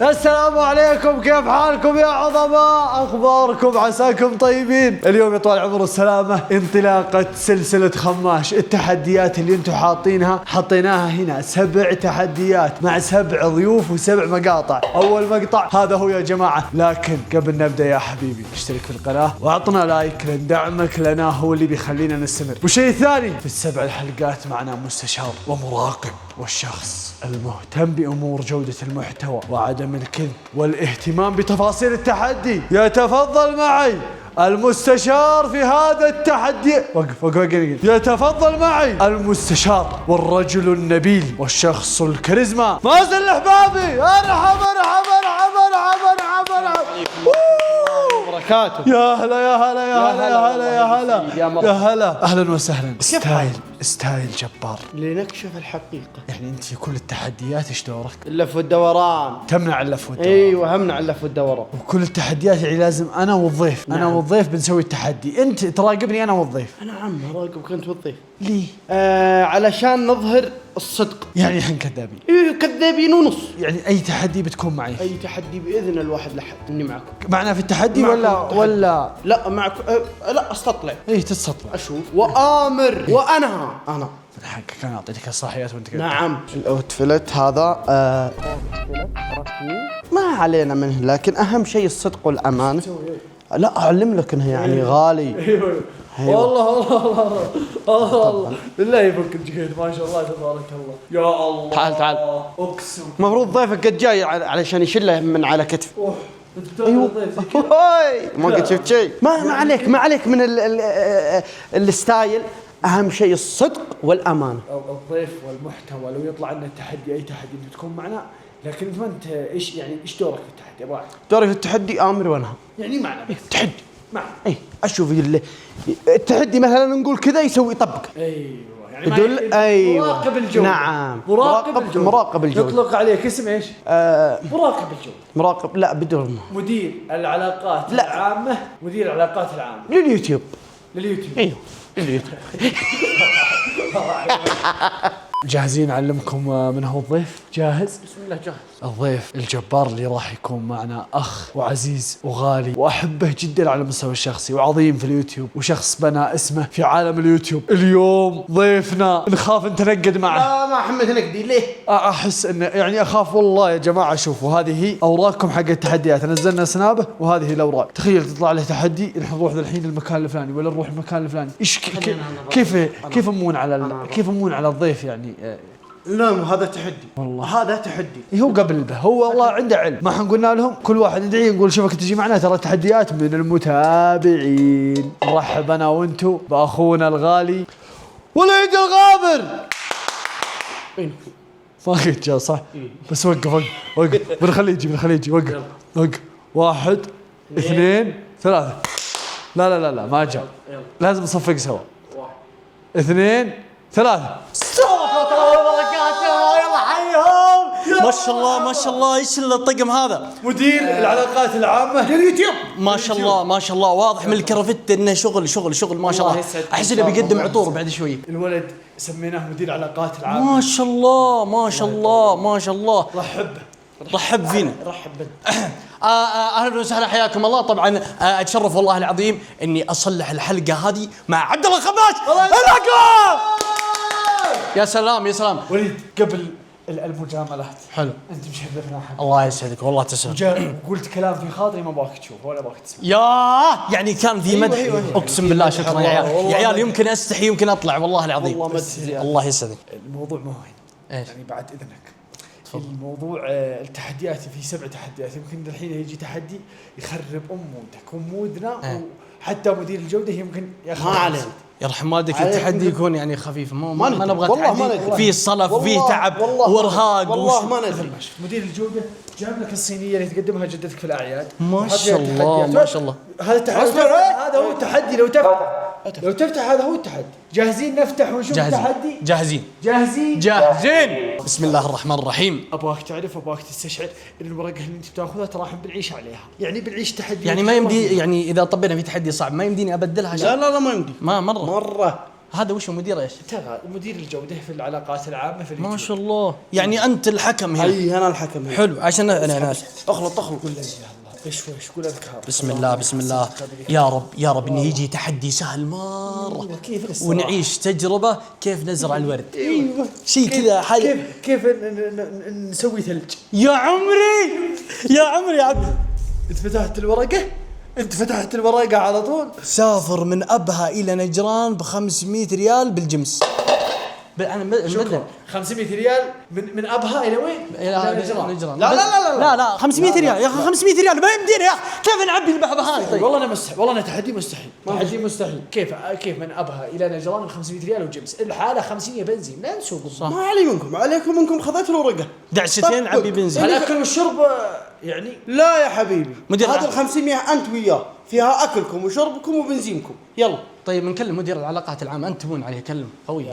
السلام عليكم، كيف حالكم يا عظماء؟ اخباركم؟ عساكم طيبين. اليوم يا طال العمر والسلامه انطلاقه سلسله خماش. التحديات اللي انتم حطيناها هنا 7 تحديات مع 7 ضيوف و7 مقاطع. اول مقطع هذا هو يا جماعه، لكن قبل نبدا يا حبيبي اشترك في القناه واعطنا لايك، لان دعمك لنا هو اللي بيخلينا نستمر. والشيء الثاني، في ال7 الحلقات معنا مستشار ومراقب والشخص المهتم بأمور جودة المحتوى وعدم الكذب والاهتمام بتفاصيل التحدي. يتفضل معي المستشار في هذا التحدي. وقف. يتفضل معي المستشار والرجل النبيل والشخص الكاريزما مازن الحبابي. ارحب. بركاته. يا هلا اهلا وسهلا. ستايل جبار لنكشف الحقيقة. يعني انت في كل التحديات ايش دورك؟ اللف والدوران. تمنع اللف والدوران. ايوه همنع اللف والدوران. وكل التحديات يعني لازم انا والضيف. نعم. انا والضيف بنسوي التحدي، انت تراقبني انا والضيف. انا عم اراقبك انت والضيف. ليه؟ علشان نظهر الصدق. يعني احنا كذابين. ايه كذابين ونص. يعني اي تحدي بتكون معي؟ اي تحدي باذن الواحد لحد اني معكم. معنا في التحدي ولا لا معكم. لا استطلع. ايه تستطلع. اشوف وامر وانا حقك انا اعطيتك الصلاحيات وانت قاعد. نعم. الاوتفلت هذا ما علينا منه، لكن اهم شيء الصدق والامانه. لا اعلم لك انها يعني غالي. أيوة. والله بالله يفك الجهد، ما شاء الله تبارك الله. يا الله تعال اقسم. مفروض ضيفك قد جاي علشان يشله من على كتفه. ايوه ما قد شفت شيء. ما عليك من الستايل. اهم شيء الصدق والامانه. الضيف والمحتوى لو يطلع لنا التحدي، اي تحدي بتكون معنا، لكن انت ايش يعني ايش دورك في التحدي؟ ابغاك دوري في التحدي امر وانهى. يعني معنا تحدي معنا. اي اشوف التحدي مثلا نقول كذا يسوي يطبق. ايوه يعني يدل. ايوه مراقب الجوده. نعم مراقب الجوده. يطلق عليك اسم ايش؟ مراقب الجوده. مراقب لا بدون مدير العلاقات العامه. مدير العلاقات العامه لليوتيوب. ايوه جاهزين أعلمكم من هو الضيف؟ جاهز؟ بسم الله جاهز. الضيف الجبار اللي راح يكون معنا أخ وعزيز وغالي وأحبه جدا على المستوى الشخصي وعظيم في اليوتيوب وشخص بنى اسمه في عالم اليوتيوب. اليوم ضيفنا نخاف نتنقد معه. لا ما حمد نقدي ليه؟ أحس إنه يعني أخاف والله يا جماعة. شوفوا هذه هي أوراقكم حق التحديات، نزلنا سنابه وهذه الأوراق. تخيل تطلع له تحدي نحن نروح الحين المكان الفلاني ولا نروح المكان الفلاني. إيش كيف أمون على الضيف يعني. لا هذا تحدي والله. هذا تحدي. هو قبل به هو والله عنده علم. ما حنقولنا لهم كل واحد ندعي نقول شوفك تجي معنا، ترى التحديات من المتابعين. نرحب انا وانتو باخونا الغالي وليد الغابر. ما قلت جاء صح؟ بس وقف بنخليه يجي. وقف 1 2 3. لا ما جاء. لازم نصفق سوا. 1 2 3. ما شاء الله ايش الطقم هذا؟ مدير العلاقات العامة لليوتيوب. ما شاء الله واضح من الكرافت انه شغل ما شاء الله. احس انه بيقدم عطور بعد شوي. الولد سميناه مدير العلاقات العامة. ما شاء الله رحب فينا. رحب بك. اهلا وسهلا حياكم الله. طبعا اتشرف والله العظيم اني اصلح الحلقه هذه مع عبد الله الخماش. يا سلام وليد قبل المجاملات، حلو، انت مشرفنا حبيبي. الله يسعدك والله تسلم. وقلت كلام في خاطري ما باك تشوف ولا باك تسمع. يعني كان في مدح. اقسم بالله شكرا يا عيال يمكن استحي يمكن اطلع والله العظيم. الله يسعدك. الموضوع ما هو هنا يعني بعد اذنك. الموضوع التحديات في 7 تحديات. يمكن الحين يجي تحدي يخرب مودك ومودنا وحتى مدير الجوده يمكن ياخذ. ما علينا يرحم والدك. التحدي يكون يعني خفيف. ما نبغى والله تحدي فيه صلف وفيه تعب وارهاق. والله ما ندري. مدير الجوده جاب لك الصينيه اللي تقدمها جدتك في الاعياد. ما شاء الله. هذا التحدي. هذا هو التحدي. لو تفتح هذا هو التحدي. جاهزين نفتح ونشوف التحدي؟ جاهزين. بسم الله الرحمن الرحيم. ابغاك تعرف، ابغاك تستشعر ان الورقه اللي انت بتاخذها ترى احنا بنعيش عليها. يعني بنعيش تحدي. يعني ما يمدي، يعني اذا طبينا في تحدي صعب ما يمديني ابدلها. لا ما يمدي. ما مره هذا وش مدير ايش؟ ترى مدير الجوده في العلاقات العامه في ما شاء الله، يعني انت الحكم هنا. اي انا الحكم هنا. حلو، عشان انا ناس اخلط قول لي ايش قول اذكار. بسم الله بسم الله. يا رب يا رب انه يجي تحدي سهل مره، ونعيش تجربه كيف نزرع الورد. ايوه شيء كذا حاجه. كيف نسوي ثلج. يا عمري يا عمري يا عبد. انت فتحت الورقه على طول. سافر من ابها الى نجران ب 500 ريال بالجمس. انا مدن 500 ريال من ابها الى وين؟ الى نجران. لا 500 ريال يا اخي، 500 ريال ما يمدينا يا اخي. كيف نعبي البهبهان؟ طيب والله انا مستحيل، والله انا تحدي مستحيل. كيف من ابها الى نجران ب 500 ريال وجمس؟ الحالة 50 بنزين لا نسوق. ما علي منكم، عليكم منكم خذيت الورقه دعستين عبي بنزين. الاكل والشرب يعني لا يا حبيبي، مدير هذا ال 500 انت وياه فيها اكلكم وشربكم وبنزينكم. يلا طيب نكلم مدير العلاقات العامة، انت تبون عليه كلم قوي.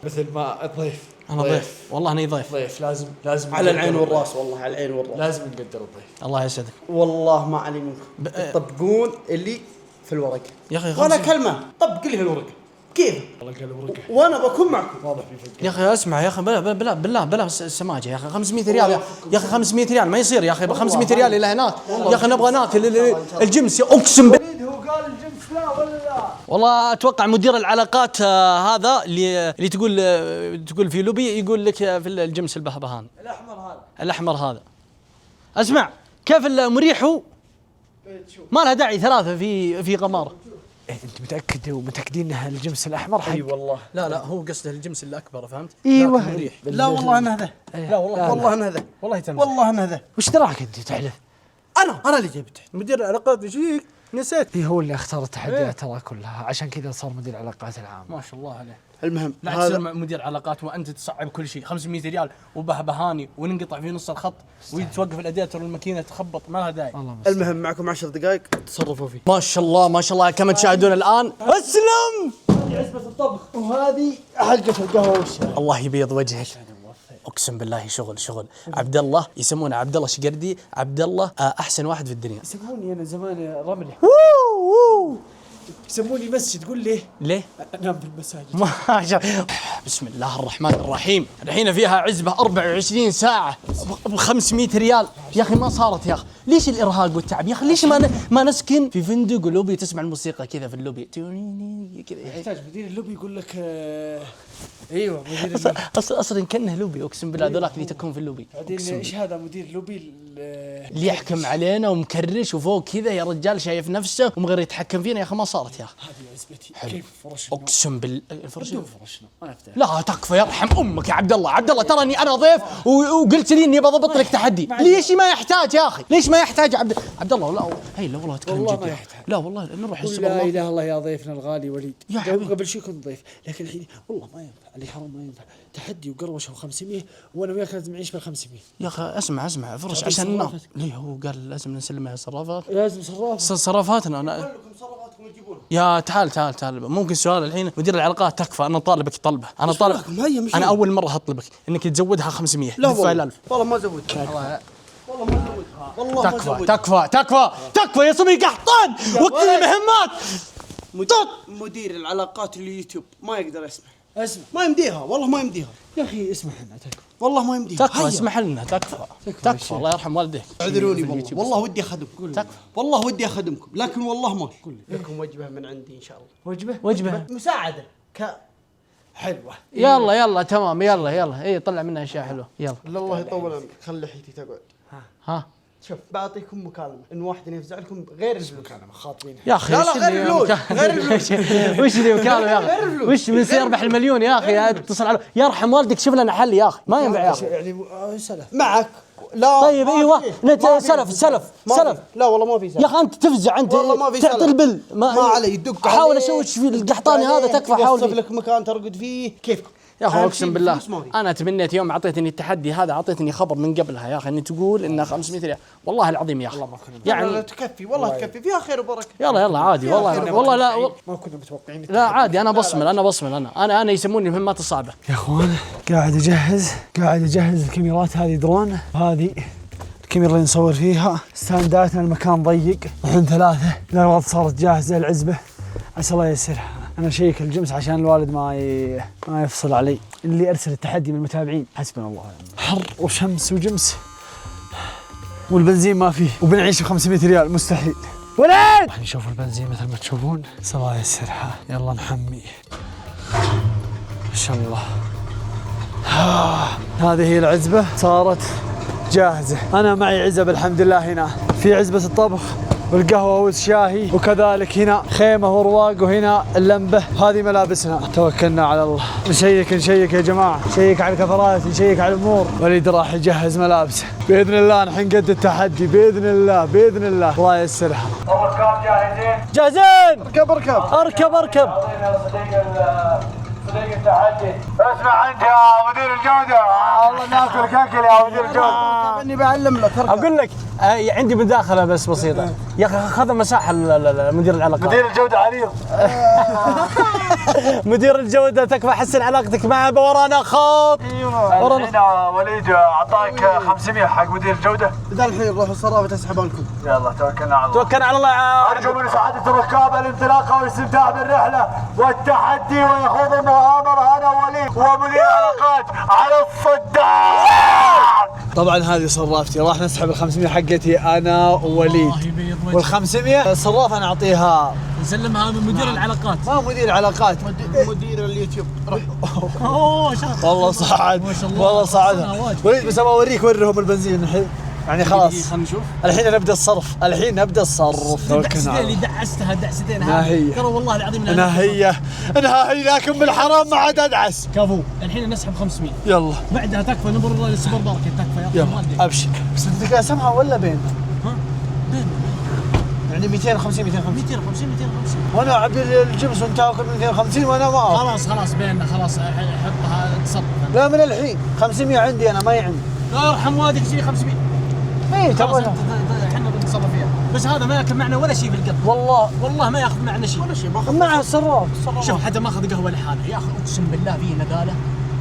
مثل ما الضيف. انا ضيف والله اني ضيف. لازم على العين والراس، والله على العين والراس. لازم نقدر الضيف. الله يسعدك. والله ما علي منكم تطبقون اللي في الورقه يا اخي ولا كلمه طبق اللي في الورقه كيف. والله قال ورقه وانا بكون معكم. واضح في فرق. يا اخي اسمع يا اخي، بلا السماجه يا اخي. 500 ريال يا اخي، 500 ريال ما يصير يا اخي. ب 500 ريال الى هناك يا اخي. نبغى ناكل الجمس اقسم بالله. هو قال الجنس لا ولا لا. والله اتوقع مدير العلاقات هذا اللي تقول في لوبي يقول لك في الجمس البهبهان الاحمر هذا. اسمع كيف المريح ما لها داعي 3 في قماره. انت متاكدين انها الجمس الاحمر حق؟ اي والله. لا هو قصده الجمس الاكبر، فهمت؟ ايوه مريح. لا والله انا هذا. لا والله انا هذا. والله تمام. والله انا هذا. وش دراك انت تحلف؟ انا اللي جبته. مدير العلاقات يجيك نسيت. هو اللي اختار التحديات ترى كلها، عشان كذا صار مدير العلاقات العامه. ما شاء الله عليه. المهم لا تصير مدير علاقات وانت تصعب كل شيء. 500 ريال وبهبهاني وننقطع في نص الخط ويتوقف الاديتر والماكينه تخبط، ما لها داعي. المهم معكم 10 دقائق تصرفوا فيه. ما شاء الله ما شاء الله كما تشاهدون الان. اسلم. عزبة الطبخ وهذه حلقة القهوة والشاي. الله يبيض وجهك. اقسم بالله شغل عبد الله، يسمونه عبد الله شقردي. عبد الله احسن واحد في الدنيا. يسموني انا زمان رملي. يسموني مسجد. قول ليه؟ انام في المساجد. ما شاء. بسم الله الرحمن الرحيم. الحين فيها عزبة 24 ساعة ب 500 ريال يا أخي. ما صارت يا أخي. ليش الإرهاق والتعب يا أخي؟ ليش ما نسكن في فندق ولوبي تسمع الموسيقى كذا في اللوبي كذا؟ يحتاج مدير اللوبي يقول لك ايوه مدير اصلا كانه لوبي، اقسم بالله ذولاك اللي تكون في اللوبي. بعدين ايش هذا مدير لوبي اللي يحكم علينا ومكرش وفوق كذا يا رجال، شايف نفسه ومغير يتحكم فينا يا اخي. ما صارت يا اخي. هذه عزبتي. كيف فرشنا؟ اقسم بالله فرشنا ما نفتح. لا تكفى يرحم امك يا عبد الله. عبد الله تراني انا ضيف وقلت لي اني بضبط لك تحدي. ليش ما يحتاج يا اخي؟ ليش ما يحتاج عبد الله؟ لا هي لا والله اتكلم جد. لا والله نروح لا اله الا الله يا ضيفنا الغالي وليد. قبل شيء كنت ضيف، لكن الحين والله ما ينفع علي حرام. ما ينفع تحدي وقروشه و500 وانا وياك لازم نعيش بال 500 يا اخي. اسمع فرش عشان النار. ليه هو قال لازم نسلمها صرافات؟ لازم صرافاتنا كلكم صرفاتكم تجيبونها. يا تعال ممكن سؤال الحين مدير العلاقات تكفى. انا طالبك طلبه. انا اول مره هطلبك انك تزودها 500. لا والله ما زودتها. والله تكفى يا صبي قحطان. وقت المهمات. مدير العلاقات اليوتيوب ما يقدر يسمع. ما يمديها والله ما يمديها يا اخي. اسمح لنا والله ما يمديها. تكفى اسمح لنا. تكفى الله يرحم والديك. اعذروني والله ودي اخدمكم. والله ودي اخدمكم لكن والله ما لكم وجبه من عندي ان شاء الله. وجبه مساعده حلوه. يلا تمام. يلا اي طلع منها اشياء حلوه. يلا الله يطول عمرك. خلي لحيتي تقعد. ها شوف بعطيكم مكالمه ان واحد يفزع لكم غير المكالمه خاطبين يا اخي. لا غير الفلوس. وش اللي مكالمه يا اخي؟ وش من سيربح المليون يا اخي؟ اتصل على يرحم والدك شوف لنا حل يا اخي. ما ينفع يا اخي. يعني سلف معك. لا طيب ايوه سلف. لا والله ما في سلف يا اخي. انت تفزع انت والله ما في سلف. تعطي البل ما علي يدق. احاول اشوش في القحطاني هذا. تكفى حاول اوصف لك مكان ترقد فيه كيفكم يا اخي. اقسم بالله انا تمنيت يوم اعطيتني التحدي هذا اعطيتني خبر من قبلها يا اخي اني تقول انها 500 ريال. والله العظيم يا اخي يعني تكفي والله تكفي فيها خير وبركه. يلا عادي والله لا ما كنا متوقعين. لا عادي. انا بصمل انا يسموني المهمات الصعبه يا اخوان. قاعد اجهز الكاميرات. هذه درون، وهذه الكاميرا اللي نصور فيها. ستانداتنا المكان ضيق، نحن 3. الأغراض صارت جاهزة. العزبة عسى الله ييسرها. انا شيك الجمس عشان الوالد ما يفصل علي. اللي ارسل التحدي من المتابعين حسبنا الله ونعم. حر وشمس وجمس والبنزين ما فيه وبنعيش ب 500 ريال مستحيل. ولد راح نشوف البنزين مثل ما تشوفون. الله يسرها. يلا نحمي ما شاء الله. هذه هي العزبة صارت جاهزة. أنا معي عزب الحمد لله. هنا في عزبة الطبخ والقهوة والشاهي، وكذلك هنا خيمة ورواق، وهنا اللمبة. هذه ملابسنا. توكلنا على الله. نشيك يا جماعة، نشيك على الكفرات، نشيك على الأمور. وليد راح يجهز ملابسه بإذن الله. نحن قد التحدي بإذن الله بإذن الله. الله يسرها. الركاب جاهزين؟ جاهزين. اركب. صديق التحدي. اسمع انت يا مدير الجودة، والله ناكل كاكل يا مدير الجودة. اني بعلم لك. اقول لك عندي مداخله بس بسيطه يا اخي. خذ مساحه مدير العلاقات. مدير الجودة عريض. مدير الجوده تكفى حسن علاقتك معه. ورانا خط. هنا وليد اعطاك 500 حق مدير الجودة. اذا الحين روحوا الصرافه تسحبها لكم. يلا توكلنا على الله. توكلنا على الله. ارجو من سعادة الركاب الانطلاق والاستمتاع بالرحلة والتحدي ويخوض المغامرة. انا وليد ومدير العلاقات على الصدام. طبعا هذه صرافتي. راح نسحب ال 500 حقتي انا ووليد، وال 500 الصراف انا اعطيها. نسلمها من مدير العلاقات. ما مدير علاقات، مدير اليوتيوب. والله صعد والله صعدها. وليد بس ابغى اوريك ورهم البنزين الحين. يعني خلاص خلينا نشوف. الحين نبدا الصرف. الدعستين اللي دعستها دعستين هذه ترى والله العظيم انا هي لكن بالحرام ما عاد ادعس. كفو. الحين نسحب 500. يلا بعدها تكفى نمر للسوبر ماركت. تكفى يلا ابشر. بس بدك اقسمها ولا بين؟ بين يعني 250 250 وانا اعبي الجبس وانت تاكل 250 وانا ما خلاص بيننا خلاص. حطها تصرف. لا من الحين 500 عندي انا ما عندي. لا يرحم والديك شيء 500. اي تبغى احنا بنتصرف فيها. بس هذا ما ياكل معنا ولا شيء في القط. والله ما ياخذ معنا شيء. ولا شيء مع الصراف. شوف حتى ماخذ قهوه لحاله يا اخي. اقسم بالله فيه نقاله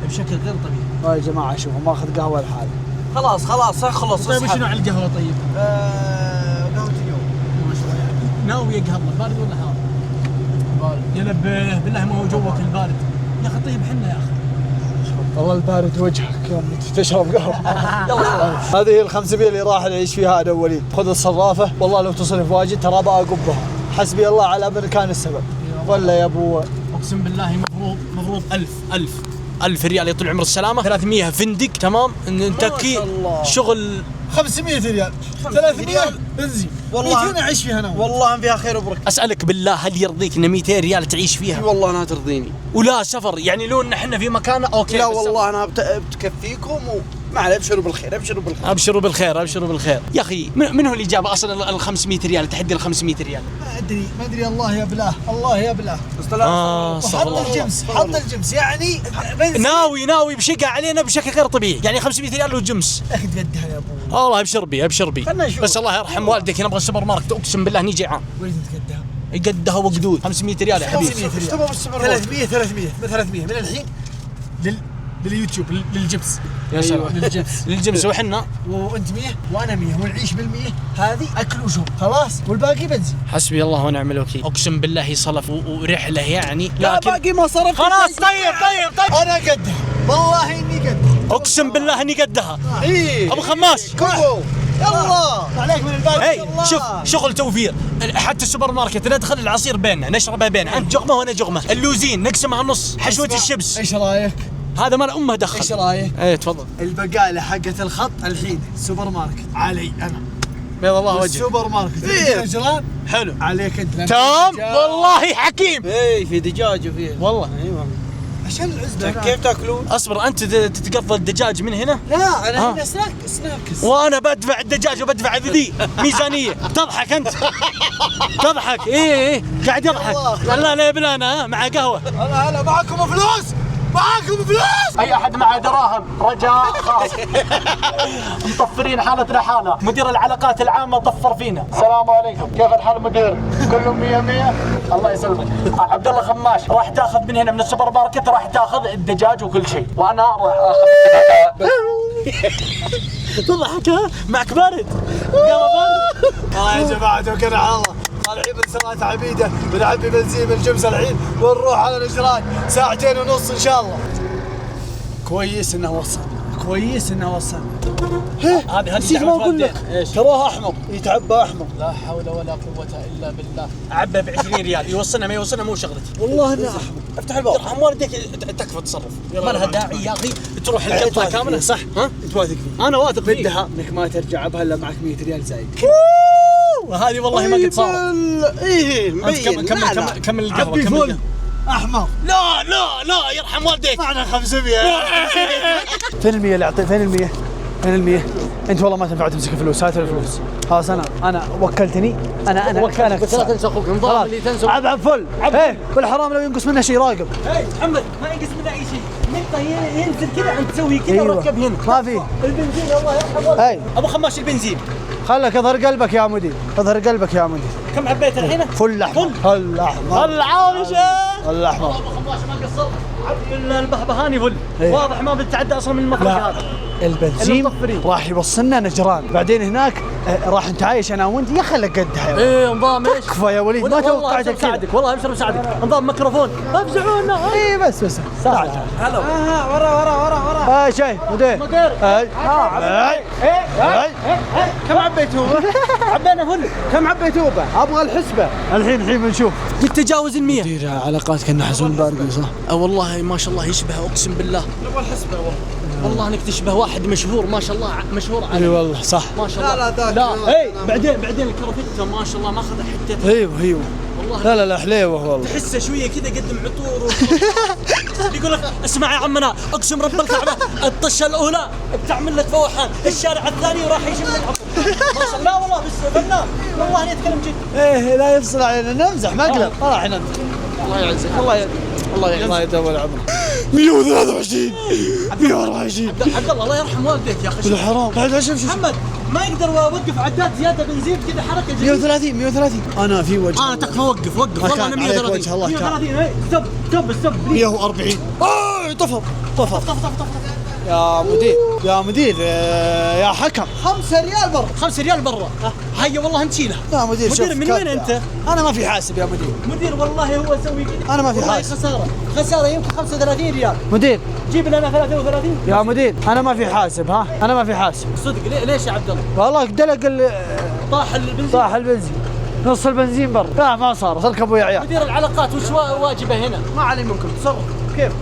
بشكل غير طبيعي. يا جماعه شوفوا ماخذ قهوه لحاله. خلاص اخلص. طيب وش نوع القهوه طيب؟ قهوة اليوم. ما شاء الله. ناوي قهوه بارد ولا حار؟ بارد. ينبه بالله ما هو جوك البارد يا اخي. طيب حنا يا اخي. والله البارد وجهك يوم تشرب قهوه. هذه هي ال 500 اللي راح نعيش فيها انا ووليد. خذ الصرافه. والله لو تصرف واجد ترى بقبها. حسبي الله على من كان السبب. ولا يا ابو. اقسم بالله مفروض 1000 ريال يطول عمر السلامه. 300 فندق تمام. نتكي شغل 500 ريال 300 بنزين. والله 200 اعيش فيها انا. والله فيها خير وبركه. اسالك بالله هل يرضيك ان 200 ريال تعيش فيها؟ والله انا ترضيني. ولا سفر يعني لو ان احنا في مكان اوكي. لا والله انا بتكفيكم ما عليه. ابشروا بالخير. ابشروا بالخير يا اخي. من هو اللي جاب اصلا ال 500 ريال؟ تحدي ال 500 ريال ما ادري الله يا بلاه. حط الجمس يعني ناوي بشقة علينا بشكل غير طبيعي. يعني 500 ريال وجمس. اخي تقدها يا ابو. والله ابشر بي بس الله يرحم والديك. نبغى السوبر ماركت اقسم بالله نيجي عام. وين تقدها؟ يقدها وقدود. 500 ريال يا حبيبي. 300 من الحين لليوتيوب للجبس. يا سلام. للجبس وحنا وانت 100 وانا 100 ونعيش بال100. هذه اكل وشرب خلاص والباقي بنزين. حسبي الله ونعم الوكيل. اقسم بالله صلف ورحله يعني. لا باقي ما صرفت. خلاص طيب انا قدها والله اني قدها. اقسم بالله اني قدها. ابو خماس كفو. يلا عليك من الباقي. هي شوف شغل توفير. حتى السوبر ماركت ندخل العصير بيننا نشربه بيننا. انت جغمه وانا جغمه. اللوزين نقسمها نص. حشوه الشبس. ايش رايك؟ هذا مال امه دخل. ايش رايك؟ ايه تفضل. البقاله حقت الخط الحين السوبر ماركت علي انا. بيض الله وجهك. السوبر ماركت جيران حلو عليك انت. تمام والله حكيم. اي في دجاج وفيه. والله ايوه. عشان العزبه كيف تاكلون؟ اصبر انت تتقضى الدجاج من هنا. لا انا هنا سناكس. وانا بدفع الدجاج وبدفع ذي ميزانيه. تضحك انت. تضحك. ايه قاعد يضحك. لا يبلا انا مع قهوه. هلا معكم فلوس. اي احد معه دراهم رجاء خاص. مطفرين حالتنا حاله. مدير العلاقات العامه طفر فينا. السلام عليكم، كيف الحال مدير؟ كلهم 100 الله يسلمك. عبد الله خماش راح تاخذ من هنا من السوبر ماركت. راح تاخذ الدجاج وكل شيء وانا راح اخذ تضحك ها؟ معك بارد. يا جماعه توكلنا على الله. طالعين من سرايا عبيده بنعبي بنزين من الجمس الحين ونروح على نجران 2.5 ساعة ان شاء الله. كويس انه وصلنا، كويس انه وصلنا. هذه نسيت ما اقول لك تراه احمر يتعبى احمر. لا حول ولا قوة الا بالله. اعبه ب20 ريال يوصلنا ما يوصلنا مو شغلتي. والله انه احمر. افتح الباب يرحم والديك تكفى تصرف. ما لها داعي يا اخي تروح القطة كاملة صح؟ ها؟ انت واثق فيه؟ انا واثق فيه. بدها انك ما ترجع بها الا معك 100 ريال زايد. وهذه والله ما قد صارت. ايه مبين. كمل القهوة كمل القهوة. احمر. لا لا لا يرحم والديك. معنا 500. فين المية اللي اعطيه؟ فين المية؟ فين المية؟ انت والله ما تنفع تمسك الفلوس، هات الفلوس. خلاص انا وكلتني انا وكلتك بس لا تنسى اخوك نظام اللي تنسى. عب فل. ايه بالحرام لو ينقص منه شيء راقب. اي محمد ما ينقص منه اي شيء. نقطة ينزل كذا انت تسوي كذا ركب هنا. ما في البنزين الله يرحم. اي ابو خماش البنزين. خلك اظهر قلبك يا مدير، اظهر قلبك يا مدير. كم عبيت الحين؟ فل احمر. فل احمر. العاوشة. فل احمر. ابو خماش ما قصرت. عبد البهبهاني فل. واضح ما بتتعدى اصلا من المخرج هذا. البنزين راح يوصلنا نجران، بعدين هناك راح نتعايش انا وانت. يا خلك قدها ايه نظام ايش؟ كفى يا وليد ما توقعتك كذا. والله ابشر بساعدك. نظام ميكروفون افزعونا. اي بس تعال هلا ورا شاي مدير مدير. كم عبيتوبه؟ عبينا فل. كم عبيتوبه؟ ابغى الحسبه الحين بنشوف. تتجاوز ال100. مدير علاقات كنا حسون بارقي صح؟ والله ما شاء الله يشبه اقسم بالله. نبغى الحسبه والله انك تشبه واحد مشهور ما شاء الله مشهور اي والله صح. ما شاء الله. لا اي بعدين الكرافته ما شاء الله ماخذ حته. ايوه والله لا حليوه والله. تحسه شويه كذا قدم عطور يقول لك اسمع يا عمنا اقسم رب الكعبه الطشه الاولى بتعمل لك فوحان، الشارع الثاني وراح يشم العطور. ما شاء الله. لا والله بس فنان والله اني اتكلم جد. ايه لا يفصل علينا نمزح مقلب. راح نمزح. الله يعزك الله يطول عمرك. 123 124 عبد الله يرحم والديك يا اخي. بالحرام بعد شوف محمد ما يقدر اوقف عداد زياده بنزين كذا حركه جديده. 130 انا في وجه. انا تكفى وقف والله انا 130 الله 130 ستوب 140 طفر يا مدير يا حكم 5 ريال برا 5 ريال برا. هيا والله نشيلها يا مدير. مدير من وين انت؟ انا ما في حاسب يا مدير والله هو يسوي كذا. انا ما في حاسب. خساره يمكن 35 ريال. مدير جيب لنا 33 يا مدير. انا ما في حاسب. انا ما في حاسب صدق. ليش يا عبد الله؟ والله دلق طاح البنزين نص البنزين برا. لا ما صار اركبوا يا عيال. مدير العلاقات وش واجبه هنا؟ ما علي منكم تصرف كيف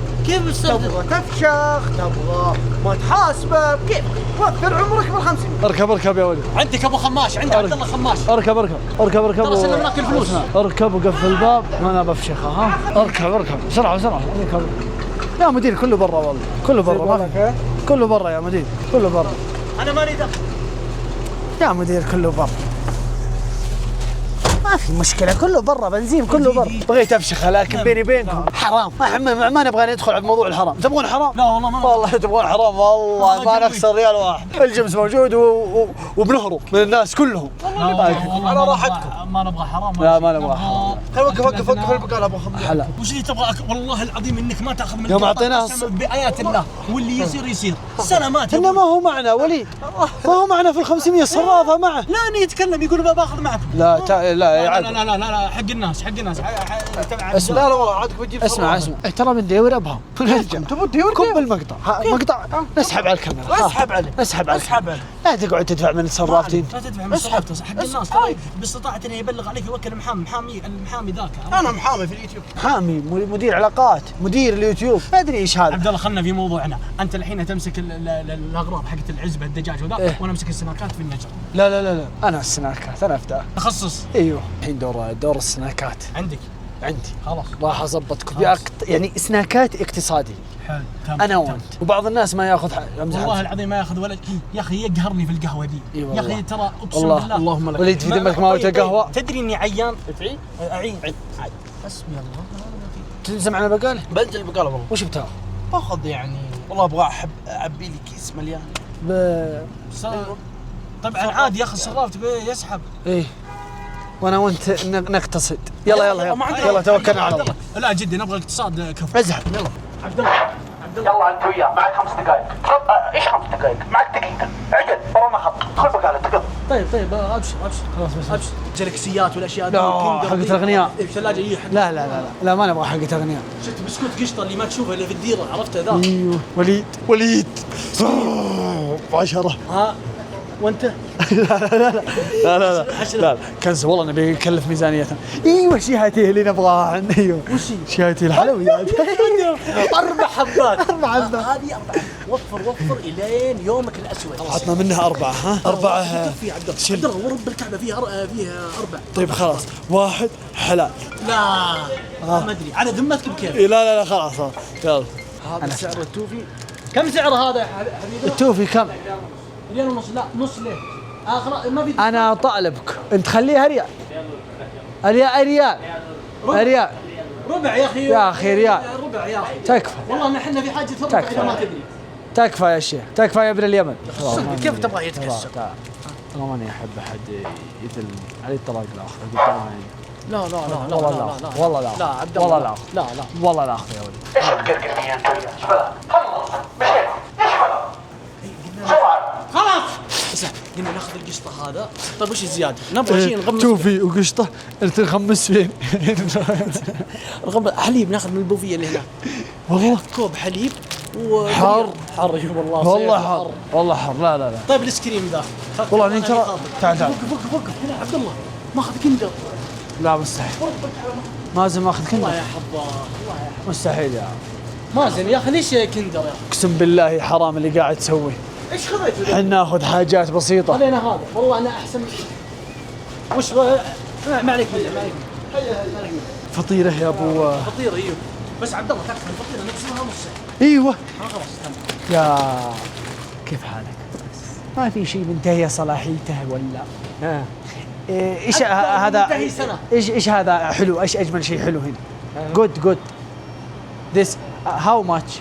تبغى تفشخ تبغى ما تحاسبه كيف وفر عمرك بال50. اركب يا ولد. عندك ابو خماش عند عبد الله خماش. اركب ترى سلمناك الفلوس. اركب وقفل الباب ما انا بفشخها. اركب بسرعه اركب. يا مدير كله برا والله كله برا ما في. كله برا يا مدير كله برا. انا مالي دخل يا مدير كله برا ما في مشكلة. كله برا بنزين كله برا. بغيت افشخها لكن بيني بينكم حرام. ما نبغى ندخل على موضوع الحرام. تبغون حرام؟ لا والله ما والله تبغون حرام والله ما نخسر ريال واحد. الجمس موجود وبنهرب من الناس كلهم. على راحتكم. ما نبغى حرام. لا ما نبغى حرام. وقف البقاله ابو خمس. حلا وش اللي تبغى والله العظيم انك ما تاخذ من يوم اعطيناه بايات الله واللي يصير سنه ما إنه ما هو معنا وليد. ما هو معنا في 500 صرافة معه. لا اني يتكلم يقول باخذ معك. لا لا لا حق الناس اسمع. لا والله عادك بتجيب اسمع ترى بندور ابهم نرجع. كب المقطع مقطع نسحب على الكاميرا. اسحب عليه لا تقعد تدفع من صرافته. لا تدفع من صرافته حق الناس. ترى باستطاعه انه يبلغ عليك يوكل المحامي ذاك. انا محامي في اليوتيوب. محامي مدير علاقات مدير اليوتيوب ما ادري ايش هذا. عبد الله خلنا في موضوعنا. انت الحين تمسك الاغراض حقت العزبه الدجاج وذا وانا امسك السناكات في النجر. لا انا السناكات انا افتح تخصص. ايوه الحين دور السناكات عندي خلاص راح اضبطك يعني سناكات اقتصادي. حلو انا وانت وبعض الناس ما ياخذ والله العظيم ما ياخذ ولا يا اخي يقهرني في القهوه دي. يا اخي ترى اقسم بالله اللهم لك وليد في ذمتك ما قلت قهوه. تدري اني عيان اعين حسبي الله. تنزل معنا بقاله؟ بنزل بقاله والله. وش بتاخذ؟ باخذ يعني والله ابغى اعبي لي كيس مليان. طبعا عادي ياخذ صرافته يسحب. ايه وانا وانت نقتصد. يلا توكلنا على الله. لا جدي نبغى اقتصاد كفو. ازحف يلا عبد الله يلا انت وياه معك 5 دقائق. ايش 5 دقائق؟ معك دقيقة. عقل ورا محط ادخل بقاله تقض. طيب ابشر خلاص بس ابشر جالكسيات والاشياء لا، حقت الأغنياء. الثلاجه هي حق. لا ما نبغى حقة أغنياء. شفت بسكوت قشطه اللي ما تشوفه الا في الديره، عرفته ذا؟ ايوه وليد 10. ها وانت لا كنسل والله نبي نكلف ميزانيتنا. ايوه شيهاتيه اللي نبغاها عندنا. ايوه وش شيهاتيه الحلويات. 4 حبات 4 هذه 4. وفر الين يومك الاسود. عطنا منها 4 ها 4 في عبد الله ورب الكعبه فيها 4. طيب خلاص 1 حلال. لا ما ادري على ذمتك بكيف. لا خلاص يلا. هذا سعر التوفي. كم سعر هذا يا حبيبي؟ التوفي كم؟ 1.5 ريال. لا نص ليه؟ اخر ما في. انا طالبك انت خليها ريال. ريال ربع يا اخي. يا اخي ريال. ربع يا اخي. تكفى والله احنا في حاجه ربع اذا ما تدري. تكفى يا شيخ، تكفى يا ابن اليمن. صدق كيف تبغى يتكسر؟ والله ماني احب احد يدل علي الطلاق الاخر قدام عيني. لا والله لا لا عبد الله والله لا اخذ يا ولد. ايش القرقرنيه انت؟ ايش بلا؟ خلص مشينا ايش بلا؟ بسرعه خلاص. اسمع قلنا ناخذ القشطه هذا. طيب وش الزياده؟ نبغى شيء نغمس. توفي وقشطه انت نخمس فين؟ حليب ناخذ من البوفيه اللي هناك. والله كوب حليب حار اي والله والله حار لا. طيب الايس كريم ذا والله اني ترى تعال وقف هنا عبد الله ماخذ كندر. لا مستحيل مازن ماخذ كندر. الله يا حظاه مستحيل يا عم مازن يا اخي ليش كندر يا اخي؟ اقسم بالله حرام اللي قاعد تسويه. ايش خذيت؟ احنا ناخذ حاجات بسيطه. خلينا هذا والله انا احسن. وش ما عليك منه. فطيره يا ابو فطيره ايوه بس عبد الله تكفى الفطيره نقسمها نص. ايوه خلاص يا كيف حالك؟ ما في شيء منتهي صلاحيته ولا ايش هذا؟ منتهي سنة. ايش هذا حلو؟ ايش اجمل شيء حلو هنا؟ جود this how much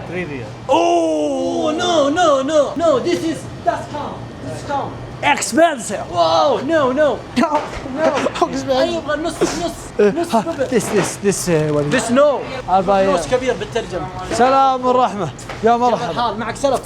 3 ريال. اوه نو this is discount expensive واو نو يبغى نص ربع. this وليد. this no أبا نص كبير بالترجمة. سلام الرحمة يا مرحبا. الحال معك سلف.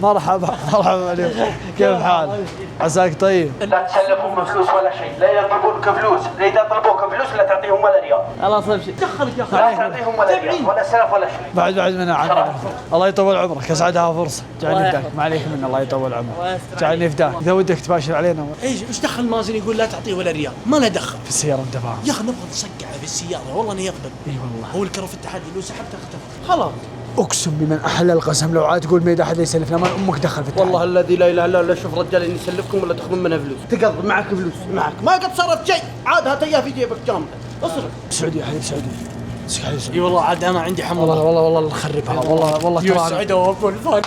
مرحبا عليكم. كيف حالك؟ عساك طيب. لا تسلفهم فلوس ولا شيء، لا يطلبونك فلوس، لا اذا طلبوك فلوس لا تعطيهم ولا ريال. خلاص امشي. دخلك يا اخي. لا تعطيهم ولا ريال ولا سلف ولا شيء. بعد منها عنك. الله يطول عمرك، اسعدها فرصه. جعلني فداك، ما عليك من الله يطول عمرك. جعلني فداك، اذا ودك تباشر علينا ايش دخل مازن يقول لا تعطيه ولا ريال؟ ما له دخل. في السياره انت فاهم. يا اخي نبغى نصقعه في السياره والله انه يقبل. اي والله. هو الكره في التحدي لو سحبته اختفى. خلاص. اقسم بمن احل القسم لو عاد تقول ما يد احد يسلفنا ما امك دخل في التحدي. والله الذي لا اله الا هو. شوف رجال اني يسلفكم ولا تاخذون منها فلوس. تقض معك فلوس معك ما قد صرفت شيء. عاد هات اياه في جيبك جامده. اصرف. سعودي يا حبيبي سعودي. اي والله عاد انا عندي حمى. والله نخربها والله ترى. يسعد وابو الفن.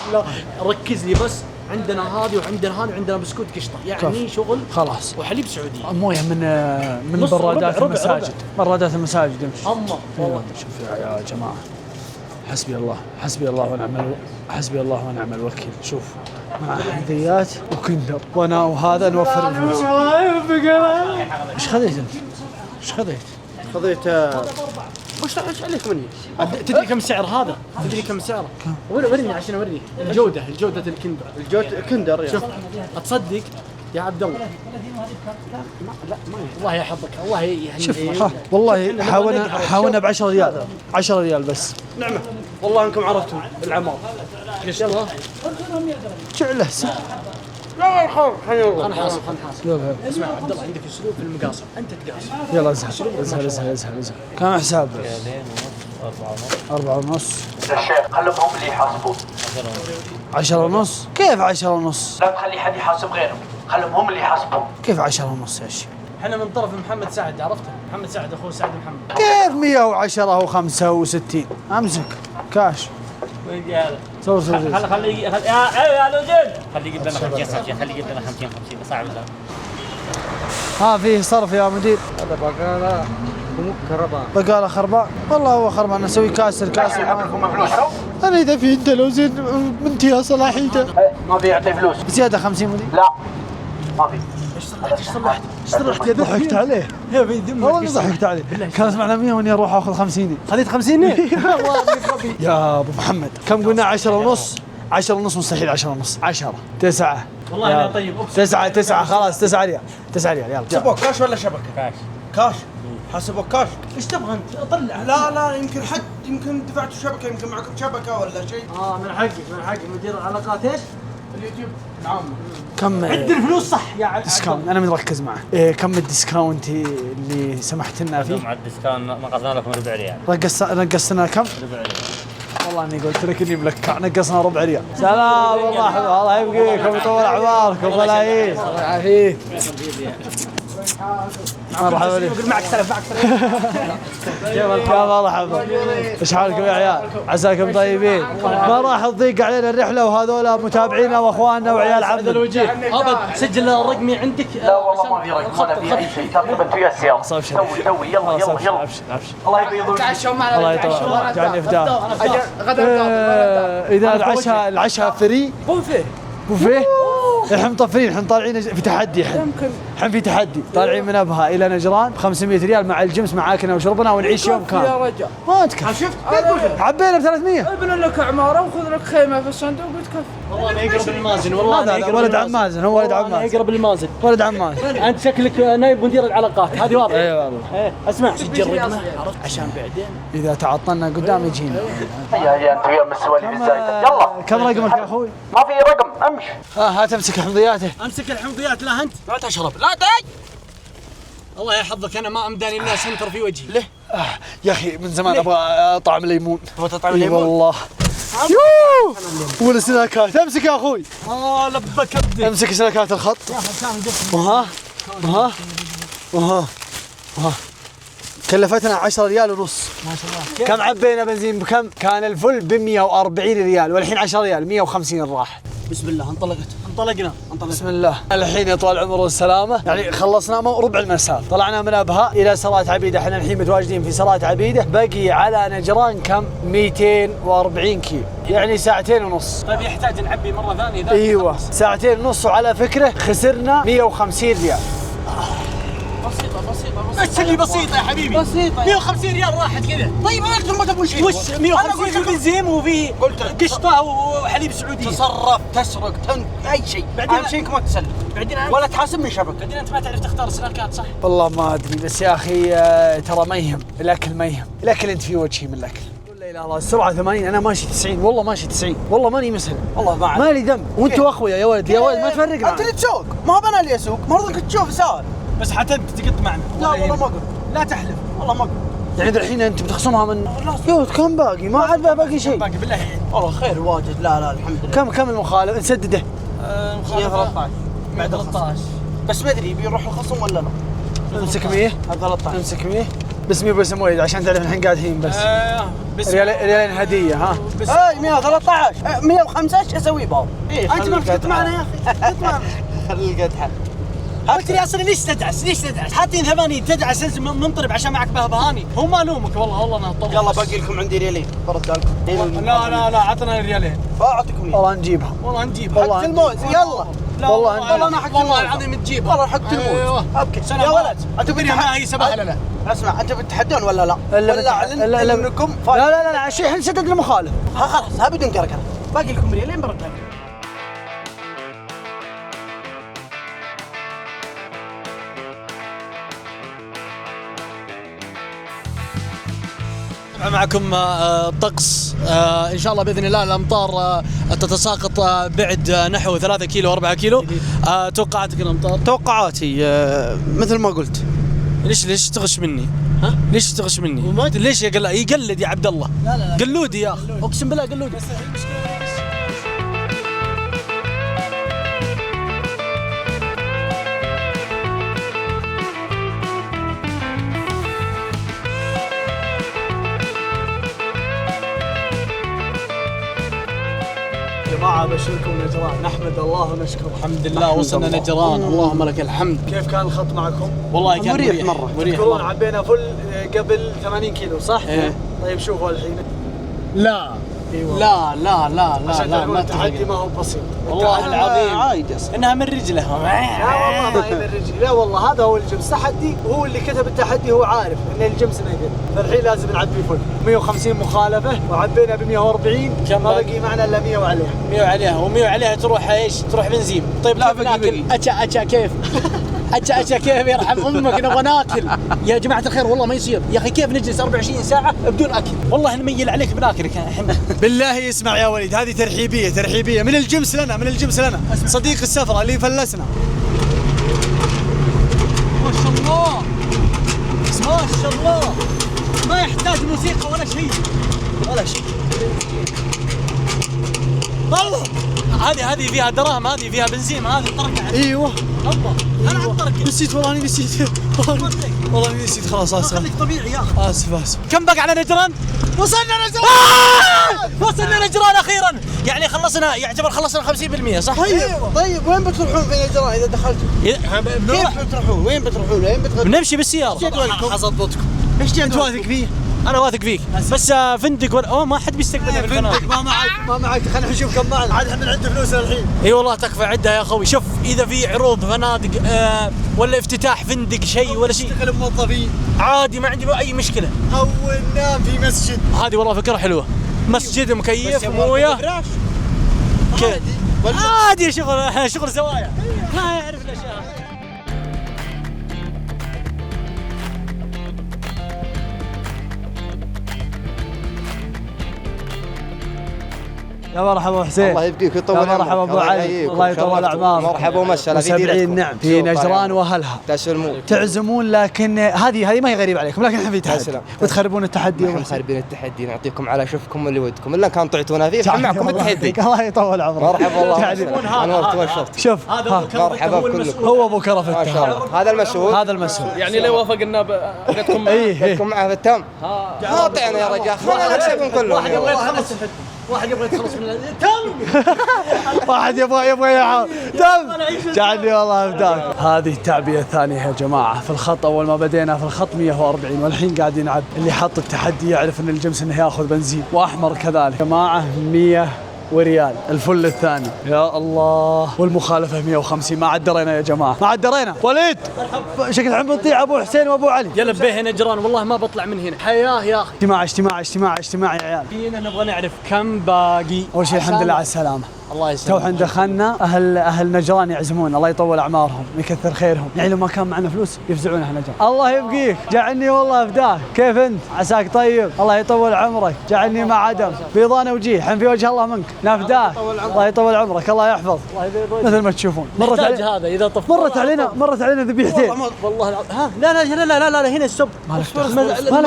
ركز لي بس. عندنا هذه وعندنا هذه وعندنا بسكوت قشطه يعني شغل خلاص. وحليب سعودي. مويه من برادات المساجد. برادات المساجد امشي. والله شوف يا جماعه حسبي الله ونعم الوكيل. شوف مع حلويات وكندر وانا وهذا نوفر الفلوس. ايش خذيت انت؟ ايش خذيت؟ خذيت وش عليك مني؟ تدري كم سعر هذا؟ تدري كم سعره؟ ورني عشان اوريك الجوده الكندر. كندر يا شوف اتصدق يا عبد الله. لا ما الله يحفظك الله يعني. شوف والله حاولنا ب 10 ريال 10 ريال بس. نعمه والله انكم عرفتم العمار. يلا جعله لا خلاص انا حاسب يلا اسمع عبد الله عندك اسلوب في المقاصه انت تقاس. يلا ازهل كم حساب؟ 4 ونص. الشيخ خلهم هم اللي يحاسبون. 10 ونص؟ كيف 10 ونص؟ لا تخلي حد يحاسب غيرهم، خلهم هم اللي يحاسبون. كيف 10 ونص يا شيخ؟ احنا من طرف محمد سعد عرفته؟ محمد سعد اخوه سعد محمد. كيف 110 و65 امسك كاش. وين قال؟ صور خلي يا لوجين خلي يجيب لنا 50 خلي يجيب لنا 50 صعب لا. ها فيه صرف يا مدير. هذا بقاله كهرباء. بقاله خربان. والله هو خربان نسوي كاسر يعطيكم فلوسهم؟ انا اذا في انت لو زين منتهى صلاحيته. ما بيعطي فلوس. زياده 50 مدير. لا ما في. ايش صلحت يا ضحكت عليه يا بيدم والله ضحكت عليه. كانت معنا 100 واني اروح اخذ 50. خذيت 50 يا ابو محمد كم قلنا 10 ونص؟ 10 ونص مستحيل 10 ونص 10 9 والله أنا طيب 9 خلاص 9 ريال 9 ريال يلا حسبوك كاش ولا شبكه؟ كاش حسبوك كاش. ايش تبغى انت؟ طلع. لا يمكن دفعتوا شبكه، يمكن معكم شبكه ولا شيء. من حقك مدير العلاقات ايش؟ اليوتيوب. نعم. كم عد الفلوس صح يا عبد. ديسكاونت انا مركز معه. إيه كم الديسكاونت اللي سمحت لنا فيه؟ مع الديسكاونت نقصنا لكم ربع ريال. نقصنا كم؟ ربع ريال. والله اني قلت لك اني ملكع، نقصنا ربع ريال. سلام والله الله يبقيكم ويطول اعماركم ملايين. الله يعافيك. مرحبا بك. معك سلف يا مرحبا. ايش حالكم يا عيال؟ عساكم طيبين. ما راح تضيق علينا الرحله وهذول متابعينا واخواننا وعيال عبد الوجيه. هذا سجل رقمي عندك. لا والله ما في رقم ولا في اي شيء، تقريبا تيسر. سوي يلا ابشر. الله يبيض تعشوا معنا. الله يطول جعلني فداه. غدا اذا العشاء فري بوفيه. الحين مطفرين، الحين طالعين في تحدي. الحين في تحدي طالعين من ابها الى نجران ب 500 ريال مع الجمس مع اكلنا وشربنا ونعيش يوم كامل. يا رجال ما تكفي. شفت عبينا ب 300. ابن لك عماره وخذ لك خيمه في الصندوق وتكفي. والله انا يقرب المازن. والله هذا أنا ولد عم مازن، هو ولد عم مازن. يقرب المازن. ولد عم مازن. انت شكلك نايب مدير العلاقات، هذه واضحه. اي والله. اسمع سجل رقمه عشان بعدين اذا تعطلنا قدام يجينا. يا انت ويا السواليف الزايده. يلا كم رقمك يا اخوي؟ ما في رقم، امشي. هات امسك حمضياته. امسك الحمضيات. لا انت لا تشرب. لا داي. الله يحفظك، انا ما امداني الناس سنتر في وجهي. ليه؟ يا اخي من زمان ابغى طعم الليمون. هو طعم اي الليمون. والله. يوه والسناكات. امسك يا اخوي. لبك ابدي. امسك سناكات الخط. وها كلفتنا 10 ريال ونص. ما شاء الله. كم عبينا بنزين بكم؟ كان الفل ب 140 ريال والحين 10 ريال 150 راح. بسم الله انطلقنا. بسم الله. الحين يطول العمر والسلامة، يعني خلصنا ربع المسار، طلعنا من أبها إلى سراة عبيدة، احنا الحين متواجدين في سراة عبيدة، بقي على نجران كم؟ 240 كيلو، يعني 2.5 ساعة. طيب يحتاج نعبي مرة ثانية. ايوه 2.5 ساعة، وعلى فكرة خسرنا 150 ريال. بس اللي بسيطة يا حبيبي. بسيطة 150 ريال راحت كذا. طيب اكثر ما تبون شيء. وش 150 في بنزين وفي قشطة وحليب سعودي. تصرف تسرق اي شيء، اهم شيء انك ما تسلم بعدين ولا تحاسبني شبكه. بعدين انت ما تعرف تختار سناكات صح؟ والله ما ادري، بس يا اخي ترى ما يهم الاكل، ما يهم الاكل، انت في وجهي من الاكل. لا اله الا الله. السرعة 80، انا ماشي 90، والله ماشي 90، والله ماني مسهل، والله ما مالي ذنب، وانتوا اخويا يا ولد ما تفرق انت معي. اللي تسوق، ما هو انا اللي اسوق، مرضك تشوف سهل. بس حتى تقط معنا. لا والله ما قلت، لا تحلف. والله ما قلت. يعني الحين انت بتخصمها من يوت كم باقي؟ ما عاد باقي شيء. باقي بالله يعني. والله خير واجد. لا الحمد لله. كم المخالف نسدده؟ 13 بعد 13. بس ما ادري بيروح الخصم ولا لا. امسك 100. 13 امسك 100 بس 100 بس مويد عشان تعرف الحين قاعدين بس. بس ريالين هديه ها. بس اي 113 105 ايش اسوي باو؟ انت ما بتقط معنا يا اخي. قط معنا. خلي القدحه. قلت لي اصلا ليش تدعس؟ حاطين 80 تدعس انت منطرب عشان معك بهبهاني. هو ما الومك والله انا طلع. يلا باقي لكم عندي ريالين برد لكم. لا عطنا ريالين. اعطيكم والله نجيبها. والله نجيبها. حق الموز يلا. والله انا حق والله العظيم تجيبها. والله حق الموز. اوكي يا ولد انتم ما هي سباحه لا. اسمع انتم بتتحدون ولا لا؟ ولا اعلن انكم لا شيء احنا نسدد المخالف. خلاص ها بدون كركره. باقي لكم ريالين برد لكم. معكم طقس ان شاء الله باذن الله الامطار تتساقط بعد نحو 3 كيلو 4 كيلو. توقعاتك الامطار؟ توقعاتي مثل ما قلت. ليش تغش مني؟ ها؟ ليش تغش مني؟ ليش يقلد يا عبد الله؟ لا قلودي يا اخي، اقسم بالله قلودي. جماعة ابشركم نجران، نحمد الله ونشكره. الحمد لله وصلنا نجران، اللهم لك الحمد. كيف كان الخط معكم؟ والله كان مريح مرة. تذكرون عبينا فل قبل 80 كيلو صح؟ إيه. طيب شوفوا الحين. لا لا لا لا لا لا ما التحدي ما هو بسيط والله العظيم عايد يا انها من رجله. لا والله ما هي من الرجل، لا والله هذا هو الجمس تحدي، وهو اللي كتب التحدي هو عارف ان الجمس نقل، فالحين لازم نعبي فل 150 مخالفه وعبينا ب 140 كم ما بقي معنا الا 100 وعليها 100 عليها و100 عليها تروح ايش؟ تروح بنزين. طيب لا بناكل اتشا كيف؟ اتشا كيف يرحم امك نبغى ناكل يا جماعه الخير والله ما يصير يا اخي. كيف نجلس 24 ساعه بدون اكل؟ والله نميل عليك بناكلك احنا. بالله اسمع يا وليد، هذه ترحيبيه من الجمس لنا، من الجمس لنا، صديق السفره اللي فلسنا. ما شاء الله ما شاء الله، ما يحتاج موسيقى ولا شيء ولا شيء. والله هذه فيها دراهم، هذه فيها بنزين، هذه الطرقه. ايوه الله انا على الطرق نسيت والله، اني نسيت والله اني نسيت. خلاص اسف خليك طبيعي يا اخي. اسف. كم بقى على نجران؟ وصلنا نجران. وصلنا نجران اخيرا. يعني خلصنا، يعتبر خلصنا 50% صح؟ طيب وين بتروحون في نجران اذا دخلتوا؟ كيف بتروحون؟ وين بتروحون؟ وين بتغدون؟ بنمشي بالسياره. حظبطكم. ايش جد انت واثق فيه؟ انا واثق فيك بس فندق ولا ما حد بيستقبلنا بالفنادق. ما معك خلينا نشوف كم معنا، عاد احنا عندنا فلوس الحين. اي والله تكفى عدها يا اخوي. شوف اذا في عروض فنادق ولا افتتاح فندق شيء ولا شيء نشتغل موظفين عادي ما عندي اي مشكله. او ننام في مسجد. هذه والله فكره حلوه، مسجد مكيف مويه كذا عادي. شغل زوايا ما يعرف الاشياء. يا مرحبا حسين. الله يبقيك ويطول يا عمرك. مرحبا ابو علي، الله يطول اعمارك. مرحبا ومسهلا في ديرتكم. نعم في نجران واهلها تسلمون. تعزمون، لكن هذه ما هي غريبه عليكم، لكن احنا في تحدي تسلم. وتخربون التحدي. نحن خاربين التحدي، نعطيكم على شوفكم اللي ودكم، الا كان طعتونا فيه نحن معكم التحدي. الله يطول عمرك. مرحبا والله يعني انورت وشرفت. شوف مرحبا بكلكم. هو ابو كرفت ما شاء الله. هذا المسؤول. هذا المسؤول يعني لو وافقنا بقتكم بدكم معه في التم. قاطعنا يا رجال، خلينا نكسبهم كلهم. واحد يبغى يتخلص من التم. واحد يبغى يعاود دم. جعلني والله ابداك. هذه التعبئه الثانيه يا جماعه. في الخط اول ما بدينا في الخط 140 والحين قاعدين نعد. اللي حط التحدي يعرف ان الجمس انه ياخذ بنزين، واحمر كذلك جماعه 100 وريال الفل الثاني. يا الله، والمخالفه 150. ما عاد درينا يا جماعه، ما عاد درينا. وليد شكل الحين بنطيع ابو حسين وابو علي. يلا به نجران والله ما بطلع من هنا. حياه يا اخي. اجتماع يا عيال. فينا نبغى نعرف كم باقي. اول شيء الحمد لله على السلامه. الله يسلمك. توحنا دخلنا اهل نجران يعزمون، الله يطول اعمارهم ويكثر خيرهم. يعني لو ما كان معنا فلوس يفزعونها نجران. الله يبقيك، جعلني والله فداك. كيف انت؟ عساك طيب، الله يطول عمرك. جعلني مع عدم بيضان وجيه، حن في وجه الله منك نفداك. الله يطول عمرك، الله يحفظ. مثل ما تشوفون مرت هذا اذا طف مرت علينا ذبيحتين. والله ها لا هنا السب. مالك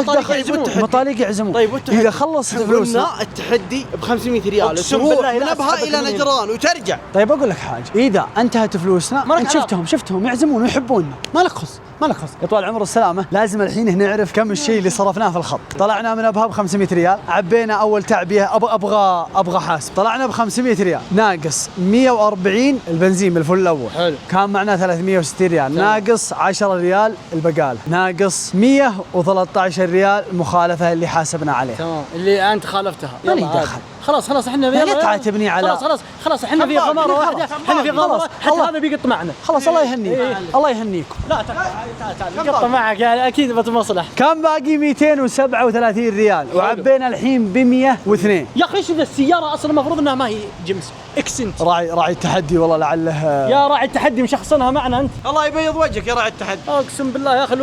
دخل. مطالق يعزمون. طيب اذا خلصت فلوسنا قلنا التحدي ب 500 ريال، أقسم تروح بالله من لا ابها أسحبك الى من نجران وترجع. طيب اقول لك حاجه، اذا انتهت فلوسنا ما لك انت شفتهم يعزمون ويحبوننا، ما لك خص. يا طوال العمر والسلامه. لازم الحين نعرف كم الشيء اللي صرفناه في الخط. طلعنا من ابها ب 500 ريال، عبينا اول تعبئه ابغى حاسب. طلعنا ب 500 ريال ناقص 140 البنزين بالفل الاول. حلو. كان معنا 360 ريال ناقص 10 ريال البقاله، ناقص 113 ريال المخالفه اللي حاسبنا عليها. تمام اللي انت خالفتها. مالي يلا عادي. دخل. خلاص احنا لا تعاتبني على خلاص احنا في غماره واحده. احنا في غماره حتى هذا بيقط معنا. خلاص الله يهنيك. الله يهنيكم. لا تعال قطع معك يعني اكيد بتمصلح. كم باقي؟ 237 ريال وعبينا الحين ب 102. يا اخي ايش ذا السياره اصلا المفروض انها ما هي جمس اكسنت. راعي التحدي والله لعله. يا راعي التحدي مشخصنها معنا انت. الله يبيض وجهك يا راعي التحدي. اقسم بالله يا اخي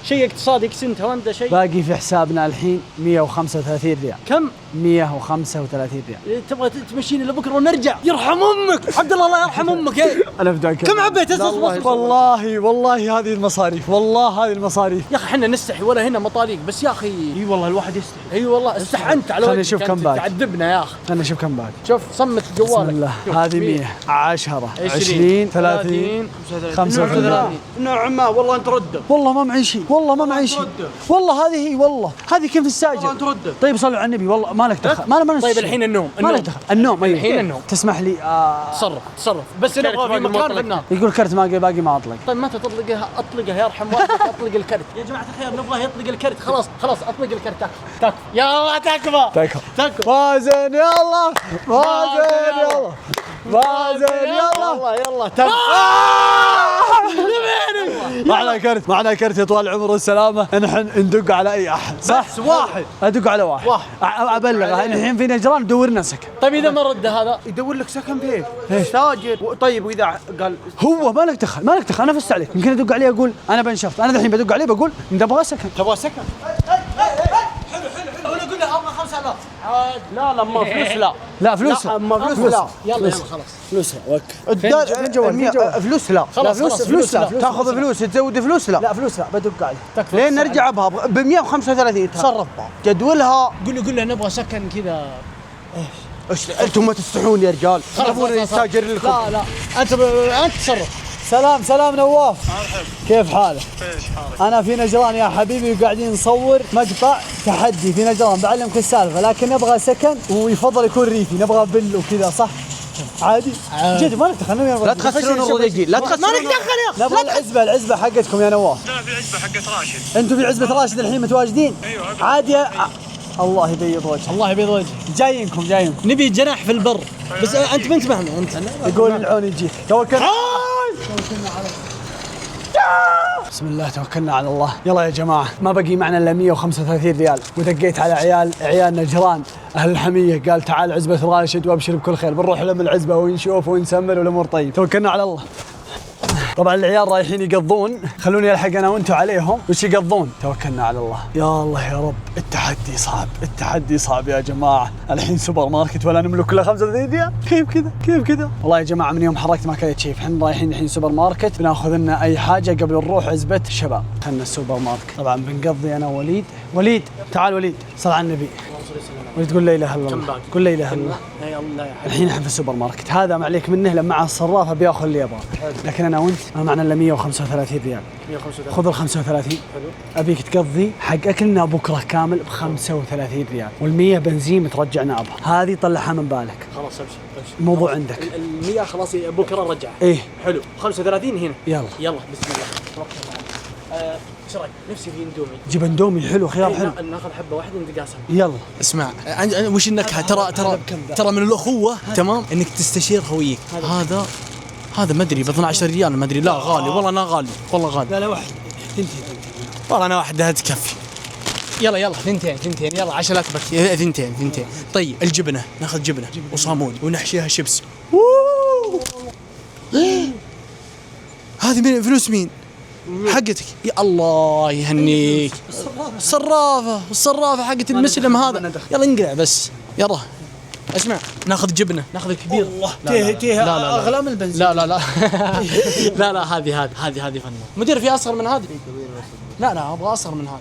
شيء اقتصادي اكسنت هوندا شيء. باقي في حسابنا الحين 135 ريال. كم؟ 135 ريال. تبغى تمشيني لبكره ونرجع؟ يرحم امك عبد الله، الله يرحم امك. انا فداك. كم عبيت؟ والله هذه المصاريف، يا اخي احنا نستحي ولا هنا مطاليق بس يا اخي. اي والله الواحد يستحي. اي والله استحنت على خلينا وجهك نشوف كم أنت باقي. تعذبنا يا اخي. خلنا نشوف كم باقي. شوف صمت جوال بسم الله. هذه 100 10 20 30 35. نعم والله انت رده. والله ما معي شيء، والله ما معي شيء، والله هذه هي، والله هذه كيف الساجر. طيب صلوا على النبي، والله ما لك دخل، ما طيب الحين النوم، ما لك دخل. النوم أيوه. الحين النوم. تسمح لي تصرف بس نبغى في مكان في النار. يقول كرت باقي ما اطلق. طيب متى تطلقها؟ اطلقها يرحم والدك، اطلق الكرت يا جماعه الخير، نبغاه يطلق الكرت. خلاص اطلق الكرت. تكفى يلا تكفى. فازن يلا، فازن يلا، فازن يلا، يلا تم. معنا كرت يا طوال العمر والسلامة. نحن ندق على أي أحد، صح؟ بس واحد. أدق على واحد. أبلغه الحين في نجران ندورنا سكن. طيب اذا ما رد هذا يدور لك سكن فين؟ تاجر. طيب واذا قال هو ما لك دخل، أنا فزت عليك. يمكن أدق عليه أقول أنا بنشفت. أنا الحين بدق عليه بقول نبغى سكن. تبغى سكن؟ انا اقول له ابغى 5000. لا ما فلوس لا. لا فلوس، ما فلوس لا. يلا خلاص فلوسها وك. فلوس لا. فلوس لا. تاخذ فلوس تزود فلوس لا. لا فلوس لا، بدق عليه. لين نرجع بها ب 135. تصرف بها جدولها. قول له نبغى سكن كذا. انتم ما تستحون يا رجال. تبون نستاجر لكم. لا انت تصرف. سلام نواف. كيف حالك؟ أنا في نجران يا حبيبي، وقاعدين نصور مقطع تحدي في نجران. بعلمك السالفة، لكن نبغى سكن ويفضل يكون ريفي، نبغى فل وكذا، صح؟ عادي. جد ما نتدخل. لا تخسرون الرجال، لا تخسرون. ما نتدخل يا نبغى العزبة حقتكم يا نواف. لا في عزبة حقت راشد. أنتم في عزبة راشد الحين متواجدين؟ ايوه عادي. الله يبيض وجهك. الله يبيض وجهك. جايينكم نبي جناح في البر، بس انت ما انتبهنا انت. يقول العون يجيك. توكلنا على بسم الله، توكلنا على الله. يلا يا جماعة، ما بقي معنا إلا 135 ريال، ودقيت على عيال نجران أهل الحمية، قال تعال عزبة راشد وأبشر بكل خير. بنروح لهم العزبة ونشوف ونسمر والأمور طيب. توكلنا على الله. طبعا العيال رايحين يقضون، خلوني الحق انا وانتم عليهم وش يقضون. توكلنا على الله. يا الله يا رب. التحدي صعب يا جماعه. الحين سوبر ماركت ولا نملك الا 35 ريال. كيف كذا والله يا جماعه. من يوم حركت ما كانت شيء. احنا رايحين الحين سوبر ماركت، بناخذ لنا اي حاجه قبل نروح عزبه الشباب. خلنا السوبر ماركت. طبعا بنقضي انا وليد تعال وليد، صل على النبي. وتقول لا اله الا الله. قول لا اله الا الله. الحين احنا في السوبر ماركت. هذا ما عليك منه، لما مع الصرافه بياخذ اللي يبغاه. لكن انا وانت ما معنا الا 135 ريال. خذ ال 35. ابيك تقضي حق اكلنا بكره كامل ب 35 ريال، وال100 بنزين بترجعنا ابها. هذه طلعها من بالك. خلاص ابشر. الموضوع عندك. ال100 خلاص بكره رجع. ايه حلو. 35 هنا. يلا بسم الله توكل. ايش رايك؟ نفسي في اندومي. جيب اندومي حلو، خيار حلو. ناخذ حبه واحده نتقاسم. يلا اسمع، وش النكهه؟ ترى من الاخوه تمام انك تستشير خويك. هذا ما ادري ب 12 ريال، ما ادري. لا غالي والله، انا غالي والله غالي. لا واحد تنتهي والله انا واحده تكفي. يلا ثنتين يلا عشان لا تبكي. ثنتين. طيب الجبنه، ناخذ جبنه وصامون ونحشيها شيبس. هذه من فلوس مين؟ حقتك. يا الله يهنيك. الصرافه حقت المسلم هذا. يلا انقلع بس. يلا اسمع، ناخذ جبنه، ناخذ كبير. تيه اغلى من البنزين. لا هذه فن. مدير في اصغر من هذه؟ لا ابغى اصغر من هذا.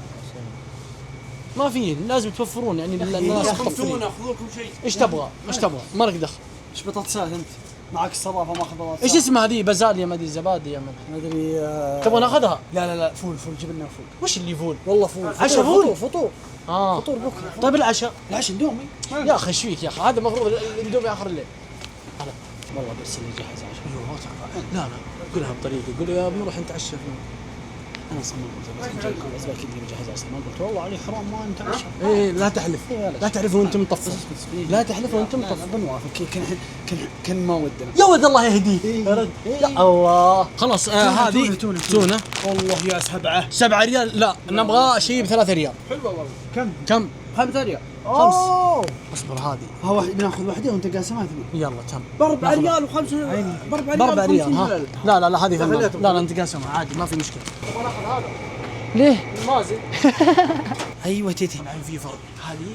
ما في، لازم توفرون يعني الناس مطفرين. ايش تبغى؟ ما لك دخل. ايش بطاطسات انت؟ معك الصرافه ماخذ بطاطسات. ايش اسمها هذه؟ بازاليا ما ادري، زبادي ما ادري. تبغى ناخذها؟ لا فول جبنا فول. وش اللي فول؟ والله فول. عشاء فول؟ فطور. فطور بكره. طيب العشاء اندومي. يا اخي ايش فيك يا اخي؟ هذا المفروض الاندومي اخر الليل. والله بس اللي جهز عشاء. لا قولها بطريقه، قول يا بنروح نتعشى انا صممت جايكم الاسبوع كذا مجهز عشاء. ما قلت والله علي حرام ما نتعشى. ايه لا تحلف. لا تحلف وانت مطفل. بنوافق. كان ما ودنا. يا ود الله يهديه. يا الله. خلاص هذه تونه. والله يا 7 ريال. لا نبغى شيء ب3 ريال. حلوه والله. كم؟ 5 ريال. 5. اصبر هذه. ها واحد بناخذ واحده وانت قاسمات. يلا تم. ب4 ريال و5 ب4 ريال. ها لا هذه فنان. لا انت قاسمها عادي ما في مشكله. ناخذ هذا. ليه؟ المازن. ايوه تيتي. الحين في فرق. هذه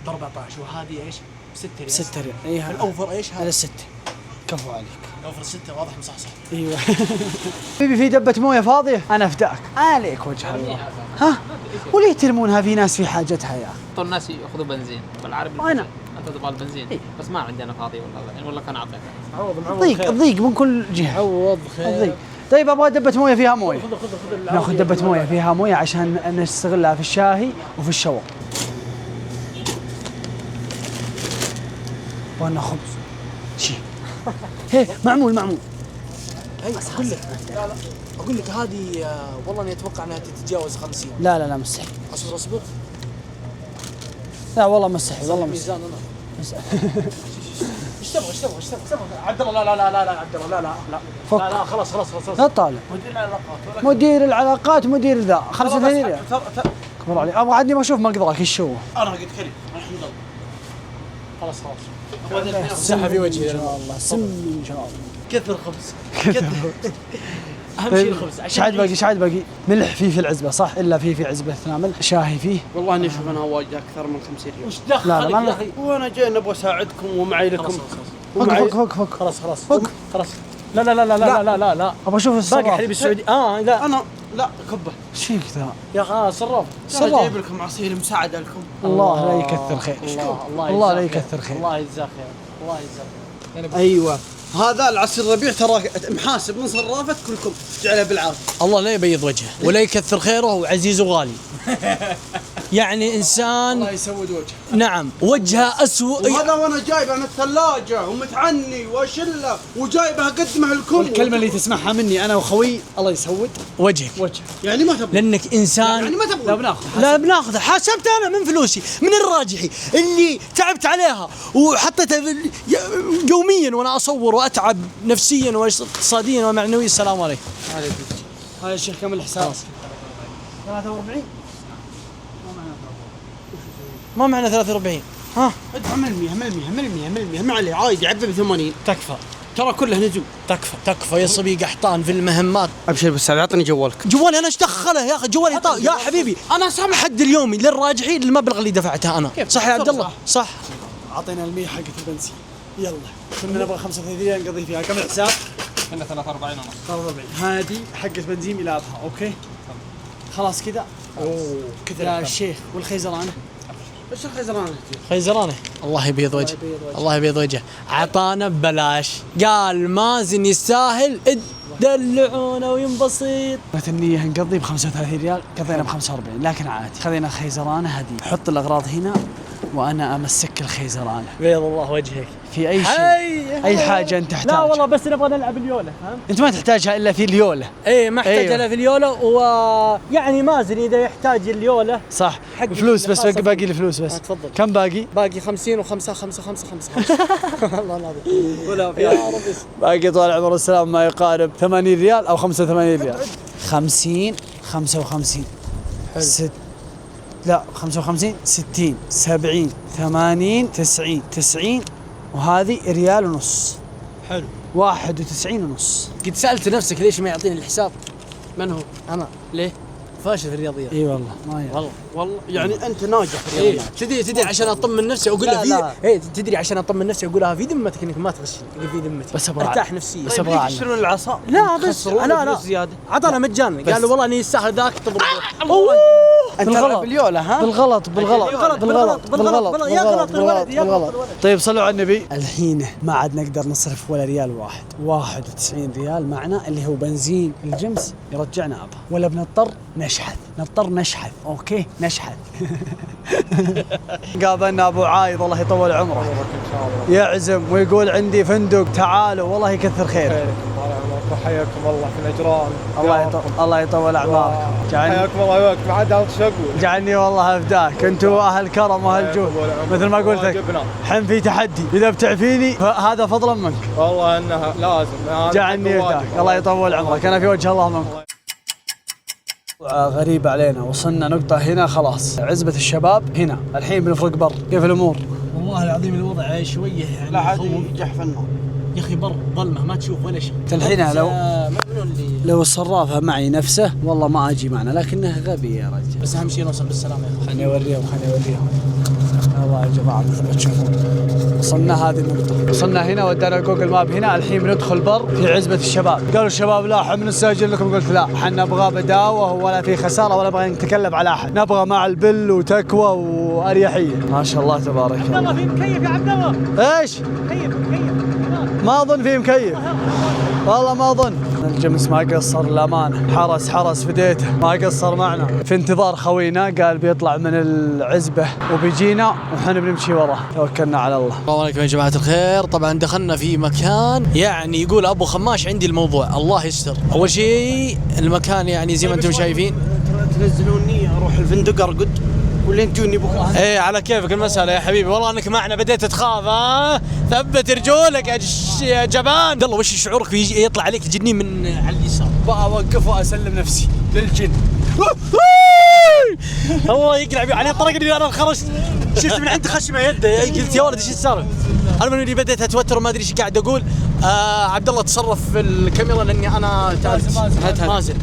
ب 14 وهذه ايش؟ ب6 ريال. 6 ريال. اي الاوفر ايش هذا؟ 6. كفو عليك. الاوفر 6 واضح مصحصح. ايوه. حبيبي في دبة مويه فاضية؟ انا افداك. عليك وجه الله. ها؟ وليه ترمونها في ناس في حاجتها يا اخي؟ الناس ياخذوا بنزين بالعربي. وانا حتى تبغى البنزين بس ما عندنا فاضي والله كان اعطيك. الضيق من كل جهه. عوض خير. طيب ابغى دبه مويه فيها مويه. ناخذ دبه مويه فيها مويه عشان نستغلها في الشاهي وفي الشوى. وانا خبز شي هي معمول اي اقول لك هذه والله اني اتوقع انها تتجاوز 50. لا مستحيل. اصبر لا والله مستحيل والله مستحيل. ايش تبغى عبد الله لا عبد الله لا خلاص لا طالع مدير العلاقات مدير ذا 35 ريال كبر علي. ابغى عندي ما اشوف مقدرك ايش هو. انا قلت كريم الحمد لله خلاص سحب في وجهي ان شاء الله سم ان شاء الله. كثر خبز اهم شيء الخبز. ايش عاد باقي ملح فيه في العزبه صح؟ الا في عزبه ثنا ملح شاهي فيه. والله اني اشوف انها واجد اكثر من 50 ريال. وش دخلك يا اخي؟ وانا جاي نبغى اساعدكم ومعي لكم. فك خلاص لا ابغى اشوف الصراف. باقي حليب السعودي. لا انا لا كبه. ايش فيك ذا؟ يا اخي صراف انا جايب لكم عصير مساعده لكم. الله لا يكثر خير. الله لا يكثر خير. الله يجزاك خير. ايوه هذا العصير الربيع ترى محاسب من صرافه كلكم جعلها بالعافيه. الله لا يبيض وجهه ولا يكثر خيره وعزيز وغالي. يعني انسان الله يسود وجهه. نعم وجهه اسوء. وهذا وانا جايبه من الثلاجه ومتعني واشله وجايبه اقدمها لكم. الكلمه اللي تسمعها مني انا وخوي الله يسود وجهك. يعني ما تبغى لانك انسان يعني ما تبغى. لا بناخذ حسبت انا من فلوسي من الراجحي اللي تعبت عليها وحطيتها يوميا وانا اصور واتعب نفسيا واقتصاديا ومعنويا. السلام عليكم. هذا الشيخ كم الحساب؟ 43 ما معنا 43. ها ادفع من 100 ما عليه عادي عبي ب 80 تكفى ترى كله نزول. تكفى يا صبي قحطان في المهمات. ابشر بس اعطني جوالك. جوالي انا ايش دخله يا اخي؟ جوالي يا حبيبي انا سامح حد اليومي للراجحين المبلغ اللي دفعته انا. صح يا عبد الله؟ صح. اعطينا ال100 حقت البنزين يلا كنا نبغى 35 ريال نقضي فيها. كم الحساب؟ كنا 43 ونص. 43 هذه حقت بنزين الى ابها. اوكي خلاص كذا. كذا يا الشيخ والخيزرانه. ايش الخيزرانه؟ خيزرانه الله يبيض وجهه. الله يبيض وجهه. عطانا ببلاش قال مازن يستاهل دلعونا وينبسط. كانت النية نقضي ب 35 ريال قضينا ب 45 لكن عادي. خذينا خيزرانه هديه. حط الاغراض هنا وانا امسك الخيزرانه. بيض الله وجهك في اي شيء اي حاجه انت تحتاج. لا والله بس نبغى نلعب اليوله. فهمت؟ انت ما تحتاجها الا في اليوله. ايه ما احتاج أيوه. الا في اليوله ويعني مازن اذا يحتاج اليوله صح. فلوس بس باقي لي فلوس بس. تفضل. كم باقي؟ باقي 50 و5 5 والله العظيم ولا يا رب. باقي طال عمر السلام ما يقارب 80 ريال او 85 ريال. 50 55 لا 55 60 70 80 90 وهذه ريال ونص. حلو 91 ونص. قد سألت نفسك ليش ما يعطيني الحساب؟ من هو؟ أنا ليه؟ فاشل في الرياضيات. اي والله ما يعرف. والله يعني انت ناجح في إيه الرياضيات. تدري عشان اطمن نفسي اقول له لا. في تدري عشان اطمن نفسي اقولها في ذمتك انك ما تغشني في ذمتك بس أبغى ارتاح نفسيا. بس أبغى أعلم. يشترون العصا. لا بس لا زياده. عطانا مجانا قالوا والله اني يستاهل ذاك تضربه. انت بالغلط. باليوله ها؟ بالغلط يا غلط. طيب صلوا على النبي. الحين ما عاد نقدر نصرف ولا ريال واحد. 91 ريال معنا اللي هو بنزين الجمس يرجعنا ابها ولا بنضطر نشحذ. اوكي نشحذ. قابلنا ابو عايض الله يطول عمره يعزم ويقول عندي فندق تعالوا والله يكثر خير. حياكم الله في الاجرام. الله يطول اعماركم. حياكم الله وياك ما عاد شقول. جعلني والله افداك انتم اهل كرم واهل جود مثل ما قلت لك. حين في تحدي اذا بتعفيني هذا فضلا منك. والله انها لازم. جعلني افداك الله يطول عمرك. انا في وجه الله منكم. غريبة علينا وصلنا نقطة هنا خلاص عزبة الشباب هنا الحين بنفرق بر. كيف الأمور؟ والله العظيم الوضع شوية يعني لا عاد ينجح في النار يا أخي بر ظلمة ما تشوف ولا شيء. الحين لو الصرافة معي نفسه والله ما أجي معنا لكنه غبي يا رجال. بس أهم شيء نوصل بالسلامة يا أخي. خليني أوريهم والله يا جماعة مثل ما تشوفون وصلنا هذه النقطة، وصلنا هنا ودانا جوجل ماب هنا. الحين بندخل بر في عزبة الشباب. قالوا الشباب لا احنا بنستأجر لكم، قلت لا احنا نبغى بداوة ولا في خسارة ولا نبغى نتكلم على أحد، نبغى مع البل وتكوى وأريحية. ما شاء الله تبارك الله. عبد الله في مكيف يا عبد الله. ايش؟ مكيف. ما أظن في مكيف، والله ما أظن. الجمس ما قصر للأمانة، حرس فديته ما قصر معنا. في انتظار خوينا قال بيطلع من العزبة وبيجينا وحنا بنمشي وراه. توكلنا على الله. السلام عليكم يا جماعة الخير. طبعا دخلنا في مكان يعني يقول أبو خماش عندي الموضوع، الله يستر. أول شيء المكان يعني زي ما أنتم شايفين. تنزلوني اروح الفندق ارقد ولين تجوني بكره. ايه على كيفك المسألة يا حبيبي، والله انك معنا بديت تخاف. ثبت رجولك يا جبان. يلا وش شعورك في يطلع عليك الجنين من على اليسار؟ بقى أوقف وأسلم نفسي للجن. الله يقلع بي عليه طرق اني انا خرجت شفت من عند خشمه يده، قلت يا ولد ايش السالفه؟ انا من اللي بديت اتوتر وما ادري ايش قاعد اقول. عبد الله تصرف في الكاميرا لاني انا مازل.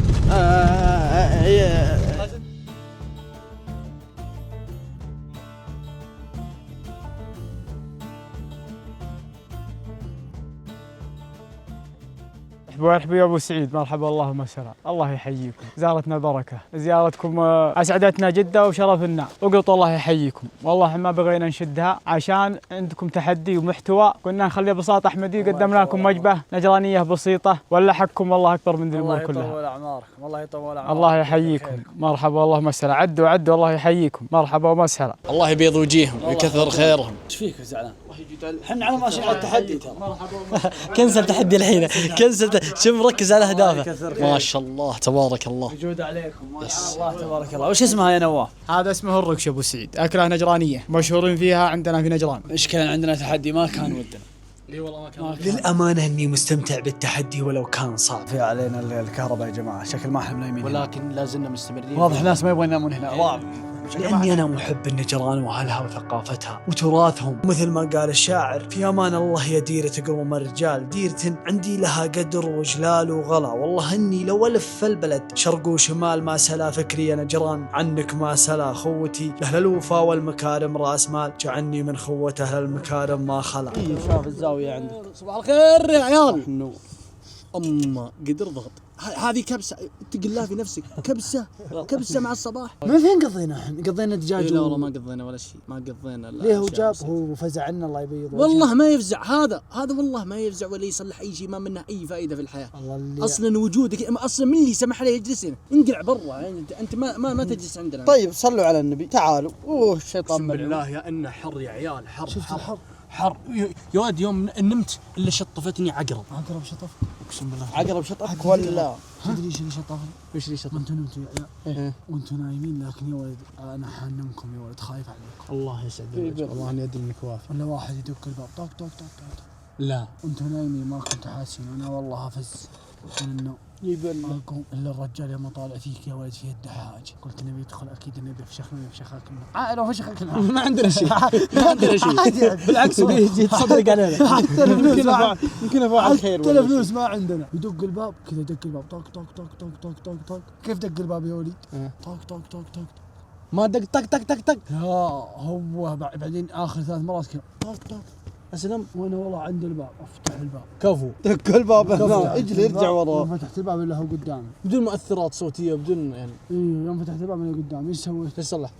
مرحبا يا ابو سعيد، مرحبا اللهم سلام، الله يحييكم، زارتنا بركه، زيارتكم اسعدتنا جدا وشرفنا، وقلت الله يحييكم، والله ما بغينا نشدها عشان عندكم تحدي ومحتوى، كنا نخلي بساطه احمدي قدمنا لكم وجبه نجرانيه بسيطه، ولا حقكم والله اكبر من ذي الامور كلها. الله يطول اعماركم، الله يطول اعماركم. الله يحييكم، مرحبا اللهم سلام، عدوا الله يحييكم، مرحبا ومسهلا. الله يبيض وجيههم ويكثر خيرهم. ايش فيك زعلان؟ احنا على ماشيين على التحدي ترى. كنسل تحدي الحين، كنسل. شوف مركز على اهدافه. ما شاء الله تبارك الله. وجود عليكم ما شاء الله تبارك الله. وش اسمها يا نواف؟ هذا اسمه الركش ابو سعيد، اكله نجرانيه مشهورين فيها عندنا في نجران. ايش كان عندنا تحدي ما كان ودنا. اي والله ما كان. للامانه اني مستمتع بالتحدي ولو كان صعب. في علينا الكهرباء يا جماعه، شكل ما احنا نايمين، ولكن لا زلنا مستمرين. واضح ناس ما يبغون ينامون هنا. رعب. لاني انا محب النجران واهلها وثقافتها وتراثهم، مثل ما قال الشاعر في امان الله يا ديرة قوم الرجال، ديرة عندي لها قدر وجلال وغلا، والله اني لو الف البلد شرق وشمال ما سلا فكري يا نجران عنك ما سلا، خوتي اهل الوفا والمكارم راس مال، جعلني من خوة اهل المكارم ما خلا. شاف الزاويه عندك. صباح الخير يا عيال. أما قدر ضغط. هذه كبسة اتق الله في نفسك. كبسة مع الصباح. من فين قضينا احنا؟ قضينا دجاج. لا والله ما قضينا ولا شيء، ما قضينا. ليه هو جاب هو فزعنا الله يبيض وجهه. والله ما يفزع هذا والله ما يفزع ولا يصلح اي شيء، ما منه اي فائدة في الحياة. اصلا وجودك اصلا من اللي سمح له يجلس هنا؟ انقلع برا يعني انت ما تجلس عندنا. طيب صلوا على النبي، تعالوا. الشيطان بالله يا انه حر يا عيال، حر. شفت الحر؟ حر يا ولد. يوم نمت الا شطفتني عقرب شطف. اقسم بالله عقرب شطفك ولا تدري ايش اللي شطفني؟ ايش اللي شطف؟ وانتم نمتوا يا عيال وانتم نايمين، لكن يا ولد انا حانمكم يا ولد، خايف عليكم. الله يسعدك، والله اني ادري انك وافي. ولا واحد يدق الباب طق طق طق طق. لا وانتم نايمين ما كنتوا حاسين، انا والله افز من النوم. ما اقوم الا الرجال يوم طالع فيك يا ولد في يده حاجه، قلت نبي يدخل اكيد نبي يفشخك لو فشخك ما عندنا شيء. ما عندنا شيء بالعكس بيجي يتصدق علينا. يمكن افعل خير. حتى الفلوس ما عندنا. يدق الباب كذا، دق الباب طق طق طق طق طق طق طق. كيف دق الباب يا وليد؟ طق طق طق طق. ما دق طق طق طق طق. لا هو بعدين اخر 3 مرات كذا طق طق. اسلم وانا والله عند الباب افتح الباب كفو. دق الباب هنا اجل ارجع وراه. فتحت الباب الا هو قدامي بدون مؤثرات صوتيه بدون يعني. يوم فتحت الباب انا قدامي ايش سويت؟ ايش صلح؟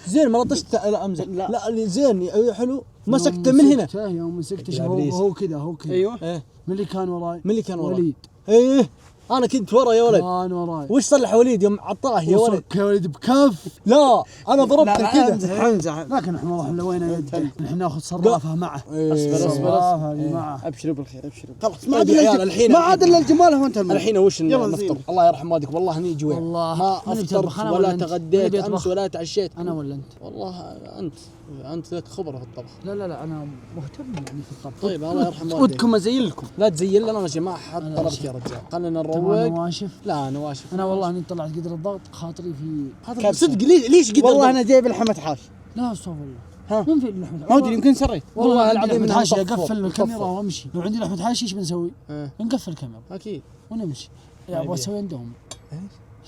زين ما لطشت. لا امزح. لا زين حلو. مسكته من هنا. يوم مسكته هو كذا ايوه. من اللي كان وراي؟ وليد. ايه انا كنت ورا يا ولد. كان وراي. وش صلح وليد يوم عطاه يا ولد؟ يا ولد بكف. لا انا ضربته كذا. امزح. لكن احنا والله لوينا يد، نحن ناخذ صرافه معه. اصبر معه. ابشروا بالخير ابشروا. خلاص ما عاد الا الجمال هو انت. الحين وش نفطر؟ الله يرحم والديك والله اني جوع. ما افطرت ولا تغديت امس ولا تعشيت. انا ولا انت؟ والله انت لك خبره في الطبخ. لا انا مهتم يعني في الطبخ. طيب الله يرحم والديك. ودكم ازيلكم. لا تزيل لنا ماشي، ما حد طلبك يا رجال. خلينا نروق. نواشف. لا نواشف. انا والله اني طلعت قدر الضغط خاطري في صدق. ليش قدر والله انا جايب لحمة حاش. لا استغفر الله. من في لحمة حاش؟ ما ادري يمكن سريت. والله العظيم لحمة حاشي اقفل الكاميرا وامشي. لو عندي لحمة حاشي ايش بنسوي؟ نقفل الكاميرا اكيد ونمشي. يا ابغى اسوي عندهم.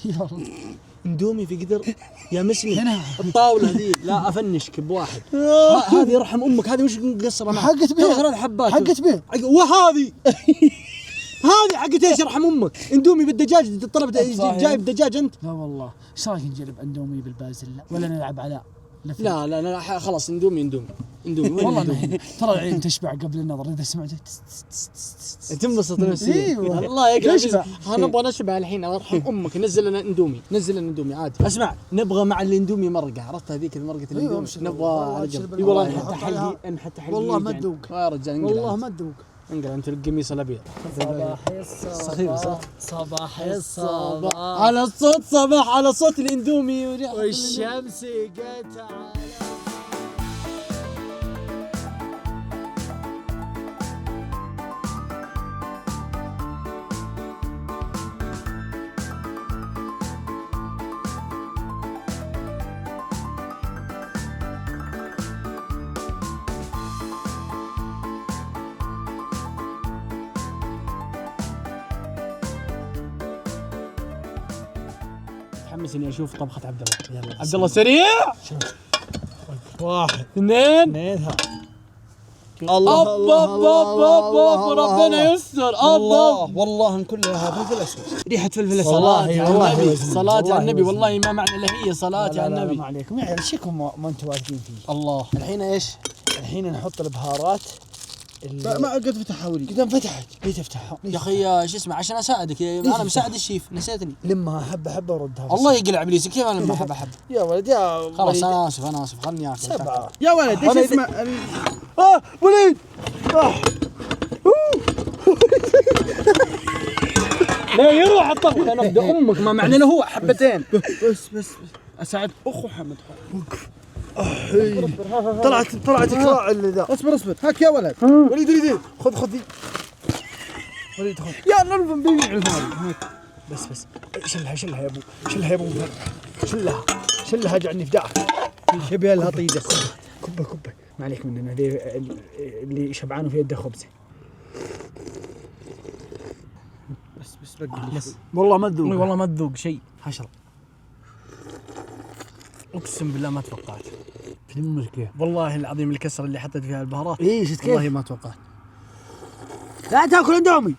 يلا اندومي في قدر يا مسلم. الطاوله ذي لا افنشك بواحد. هذه يرحم امك، هذه وش مقصره معك؟ حقت بيه. 3 حبات. حقت بيه. وهذه هذه حقت ايش يرحم امك؟ اندومي بالدجاج طلبت جايب دجاج انت؟ لا والله، ايش رايك نجرب اندومي بالبازل ولا نلعب على لا لا لا خلاص اندومي والله اندومي. ترى العين تشبع قبل النظر اذا سمعت تنبسط نفسيا. الله يقلع. نبغى نشبع الحين ارحم امك. نزل لنا اندومي عادي. اسمع نبغى مع الاندومي مرقه، عرفت هذيك مرقه الاندومي؟ نبغى رجل. اي والله نحط حلقي والله ما تذوق يا رجال. والله ما تذوق. انقل انت القميص الابيض. صباح الصباح على الصوت صباح، على صوت الاندومي والشمس قطع. متحمس اني اشوف طبخة عبد الله. يلا عبد الله سريع. 1 2 الله الله ربنا يستر. الله والله ان كلها فلفل اسود. ريحه فلفل اسود. صلاة على النبي والله ما معنى الا هي صلاة على النبي. ما عليكم يعني شيكم ما انتم واقفين فيه. الله. الحين ايش؟ الحين نحط البهارات. ما قد فتحها ولي. قد انفتحت. ليه تفتحها؟ يا اخي شو اسمه عشان اساعدك. انا مساعد الشيف نسيتني. لمها حبه حبه وردها. الله يقلع ابليسك. كيف انا لما حبه يا ولد يا خلاص انا اسف خلني اكل. 7 يا ولد ايش اسمه؟ وليد. لا يروح الطبخ. انا ابدا امك ما معنى هو حبتين. بس اساعد اخو حمد. طلعت كراع اللي ذا. اصبر هاك يا ولد. وليد خذ ذي. وليد خذ يا نلفن بيني على بس شلها يا ابو. شلها اجعلني فداك. شبيه لها طيده. كبه ما عليك مننا ذي اللي شبعان وفي يده خبزه. بس بقى والله ما تذوق شيء. هشرب اقسم بالله ما توقعت. في المشكله والله العظيم الكسره اللي حطيت فيها البهارات. ايه شفت كيف؟ والله ما توقعت. لا تاكل اندومي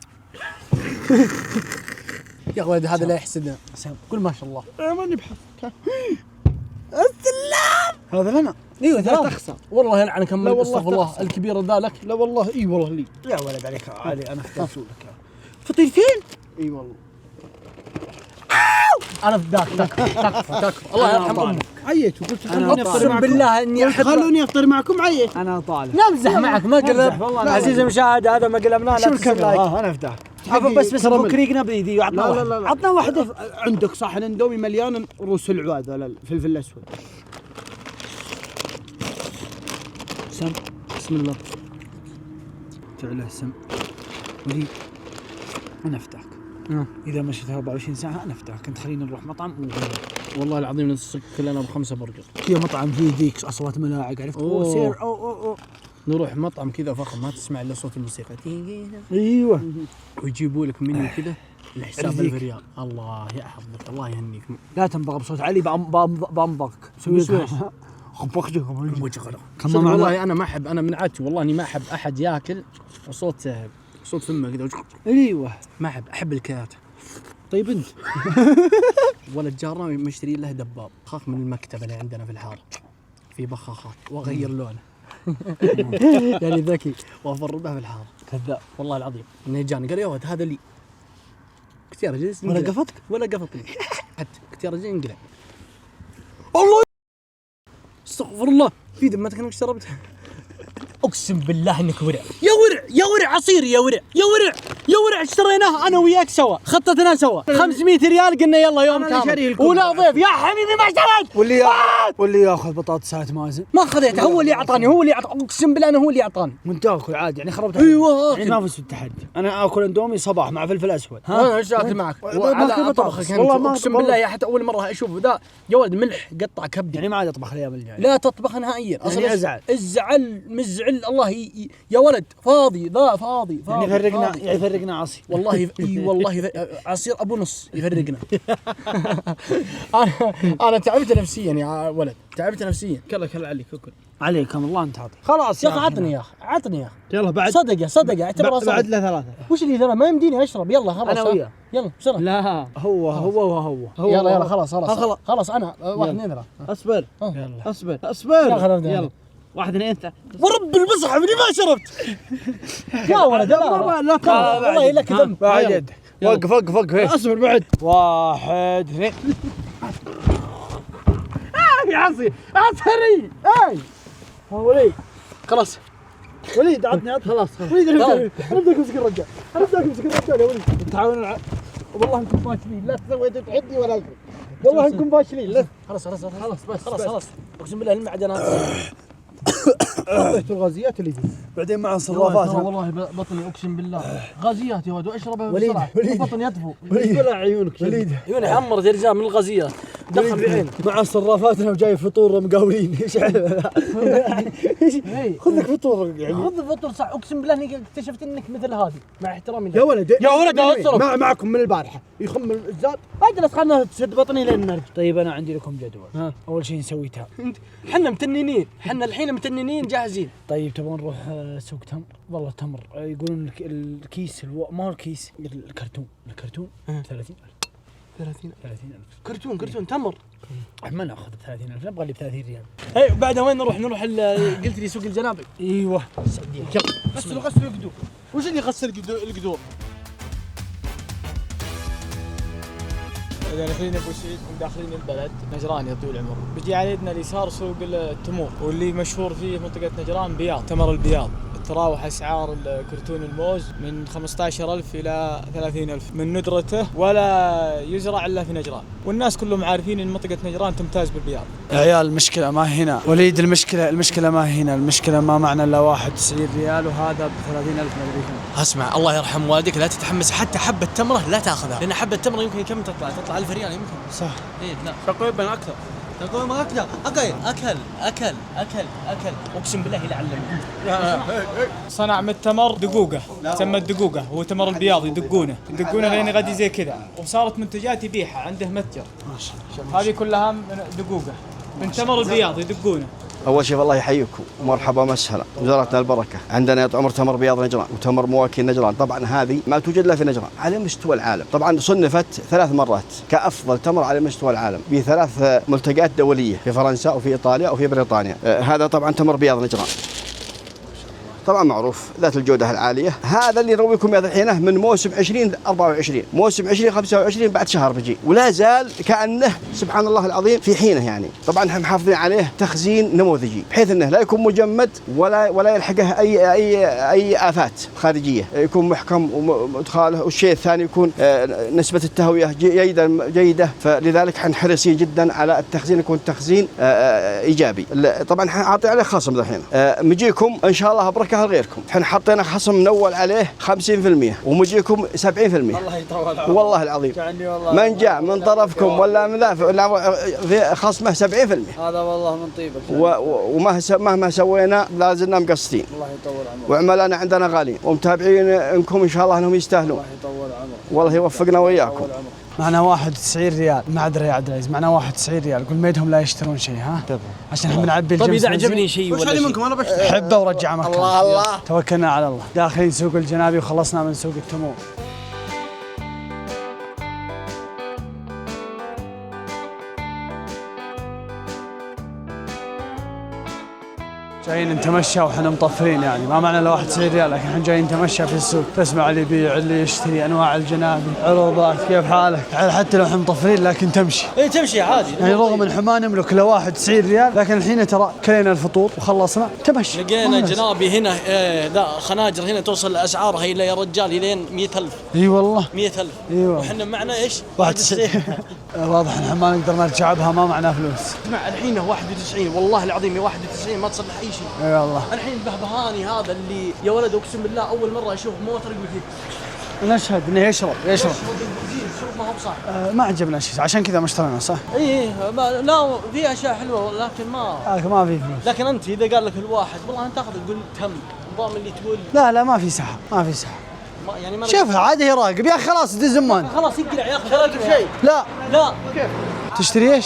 يا ولد هذا لا يحسدنا. قول ما شاء الله. ماني بحث. السلام هذا لنا. ايوه لا تخسر. والله يلعنك اما استغفر الله الكبير ذلك. لا والله اي والله لي. يا ولد عليك عالي انا اخترت لك فطيرتين. اي والله انا فداك. تكفى الله يرحم امك. عييت وقلت اقسم بالله اني احب خلوني افطر معكم. عييت انا طالع نمزح معك ما قلب. عزيزي المشاهد هذا ما قلبناه. شو الكاميرا؟ انا فداك. بس بكريقنا بيدي. لا عطنا واحده. عندك صحن اندومي مليان رؤوس العواد ولا الفلفل الاسود. سم بسم الله تعالى سم. وليد انا افتحك. اذا مشيت 24 ساعه انا افتحك. انت خلينا نروح مطعم والله العظيم نصك كلنا ب5 برجر. في مطعم فيه ذيك اصوات ملاعق عرفت. سير أو. نروح مطعم كذا فخم ما تسمع الا صوت الموسيقى. ايوه ويجيبوا لك منيو كذا الحساب 1000 ريال. الله يحفظك الله يهنيك. لا تنبغ بصوت عالي بامضغك. سوي والله انا ما احب. انا من عادتي والله اني ما احب احد ياكل وصوت فمه كذا. ايوه ما احب الكيات. طيب انت ولد جارنا مشتري له دباب. خاف من المكتبه اللي عندنا في الحاره في بخاخات واغير لونه. يعني ذكي وافرده في الحاره. كذاب والله العظيم. انه جاني قال يا ولد هذا لي. قلت يا رجل ولا قفتك ولا قفتني. حتى قلت يا رجل انقلع. الله استغفر الله في ذمتك انك شربت. اقسم بالله انك ورع يا ورع عصير يا ورع اشتريناه انا وياك سوا. خطتنا سوا 500 ريال. قلنا يلا يوم كامل ولا ضيف يا حبيبي ما اشتريت. واللي ياخذ بطاطسات مازن ما خذيته. هو اللي اعطاني اقسم بالله انه هو اللي اعطاني. وانت تاكل عادي يعني خربت. ايوه يعني ما فزت في التحدي. انا اكل اندومي صباح مع فلفل اسود. انا ايش اكل معك وعلى طبخك والله اقسم بالله يا حتى اول مره اشوف ذا يا ولد ملح قطع كبدي. يعني ما عاد اطبخ الايام الجايه. لا تطبخ نهائيا. يعني ازعل مزعل الله يا ولد فاضي ذا فاضي يعني يفرقنا عصي والله والله عصير ابو نص يفرقنا. انا تعبت نفسيا يا ولد، تعبت نفسيا. كلا عليك كل عليكم الله انت عاطي. خلاص يا اخي عطني يا اخي عطني يا اخي. يلا بعد صدقه اعتبرها بعد له 3. وش اللي 3 ما يمديني اشرب. يلا خلاص انا وياه. يلا بسرعه. لا هو يلا خلاص انا 1 2 3. اصبر يلا اصبر يلا 1 2 3 ورب المصحف اللي ما شربت. يا ولد لا والله لك ذنب. بعد يدك وقف اصبر بعد 1 2 يا عصي عصري اي وليد خلاص وليد عطني خلاص وليد انا بدك امسك الرجال يا وليد تعاون والله انكم فاشلين لا تسوي تحدي ولا شيء والله انكم فاشلين لا خلاص بس اقسم بالله المعدنات طيحتوا الغازيات اللي فيه بعدين مع الصرافات والله بطني اقسم بالله غازيات يا ولد واشربها بسرعه بطني يدفو ولا عيونك عيوني حمرت يا رجال من الغازيات دخل في عينك مع الصرافات انا وجاي فطور مقاولين ايش خذ لك فطور يعني خذ فطور صح. اقسم بالله اني اكتشفت انك مثل هذه مع احترامي يا ولد ما معكم من البارحه يخم الزاد اجلس خلنا تسد بطني لين نرجع. طيب انا عندي لكم جدول. اول شيء نسويتها احنا متننين احنا الحين متننين جاهزين. طيب تبغى نروح سوق تمر؟ والله تمر يقولون الكيس ما هو الكيس الكرتون 30,000 كرتون تمر ما ناخذ 30,000 نبغى لي ب 30 ريال. اي بعدها وين نروح قلت لي سوق الجنابي. ايوه غسلوا القدور. وش اللي يغسل القدور؟ إذا الحين أبو سعيد داخلين البلد نجران يا طويل العمر، بيجي على يدنا اليسار سوق التمور، واللي مشهور فيه منطقة نجران بياض، تمر البياض. تراوح أسعار الكرتون الموز من 15,000 إلى 30,000 من ندرته، ولا يزرع إلا في نجران، والناس كلهم عارفين إن منطقة نجران تمتاز بالبياض. يا عيال المشكلة ما هنا وليد، المشكلة ما هنا، المشكلة ما معنا إلا 91 ريال وهذا ب 30,000 مدري كم. اسمع الله يرحم والديك لا تتحمس، حتى حبة تمرة لا تاخذها، لأن حبة تمرة يمكن كم تطلع 1000 ريال يمكن. صح. إيه لا تقريبا أكثر. أكل أقسم بالله لا علمني. صنع من التمر دقوقة، تسمى الدقوقة، هو تمر البياض يدقونه لين غادي زي كذا، وصارت منتجات يبيعها عنده متجر. هذه كلها دقوقة من تمر البياض يدقونه. أول شيء والله يحييكم ومرحبا ومسهلا وزارتنا البركة. عندنا يطعمر تمر بياض نجران وتمر مواكين نجران، طبعا هذه ما توجد إلا في نجران على مستوى العالم. طبعا صنفت 3 مرات كأفضل تمر على مستوى العالم ب3 ملتقيات دولية في فرنسا وفي إيطاليا وفي بريطانيا. هذا طبعا تمر بياض نجران، طبعا معروف ذات الجودة العالية. هذا اللي نرويكم هذا الحين من موسم 2024، موسم 2025 بعد شهر بيجي، ولا زال كأنه سبحان الله العظيم في حينه يعني. طبعا احنا محافظين عليه تخزين نموذجي بحيث انه لا يكون مجمد ولا يلحقه اي آفات خارجية، يكون محكم ومدخاله. والشيء الثاني يكون نسبة التهوية جيدة، فلذلك احنا حريصين جدا على التخزين يكون تخزين ايجابي. طبعا احنا عاطي عليه خصم ذا الحين، مجيكم ان شاء الله بركة غيركم. احنا حطينا خصم من اول عليه 50% ومجيكم 70%. الله يطول عمرك والله العظيم من جاء من طرفكم ولا من ذا في خصمه 70%. هذا والله من طيبك. ومهما سوينا لا زلنا مقصدين. الله يطول عمرك. وعملانا عندنا غاليين ومتابعين انكم ان شاء الله انهم يستاهلون. الله يطول عمرك. والله يوفقنا وياكم. معنا 91 ريال، ما ادري يا عبد العزيز، معنا 91 ريال، قول ميدهم لا يشترون شيء ها؟ عشان احنا بنعبي الجمس. طيب اذا عجبني شيء ولا شيء منكم انا بشتري. حبه ورجع مكان. الله توكلنا على الله. داخلين سوق الجنابي وخلصنا من سوق التمور. جايين نتمشى وحنا مطفرين يعني، ما معنا الا 91 ريال، لكن احنا جايين نتمشى في السوق، تسمع اللي يبيع اللي يشتري، انواع الجنابي، عروضات، كيف حالك؟ حتى لو احنا مطفرين لكن تمشي. اي تمشي عادي. يعني رغم ان ما نملك الا 91 ريال، لكن الحين ترى كلينا الفطور وخلصنا تمشي. لقينا جنابي هنا ذا خناجر هنا توصل اسعارها الى يا رجال الين 100,000. اي والله 100,000. ايوه. وحنا معنا ايش؟ 91. واضح ان احنا ما نقدر نرجع بها، ما معنا فلوس. اسمع الحين 91 والله العظيم يا 91 ما تصلح اي شيء. اي والله. الحين البهبهاني هذا اللي يا ولد اقسم بالله اول مره اشوف موتر يقول لي نشهد انه يشرب الشرب ما هو بصح. ما عجبنا شيء عشان كذا ما اشترينا صح؟ اي لا في اشياء حلوه لكن ما في فلوس. لكن انت اذا قال لك الواحد والله انت تاخذ تقول تم نظام اللي تقول لا ما في سحب ما يعني ما شوفها عاد يراقب يا اخي خلاص دز زمان. خلاص يقلع يا اخي شريت شيء. لا كيف تشتري ايش؟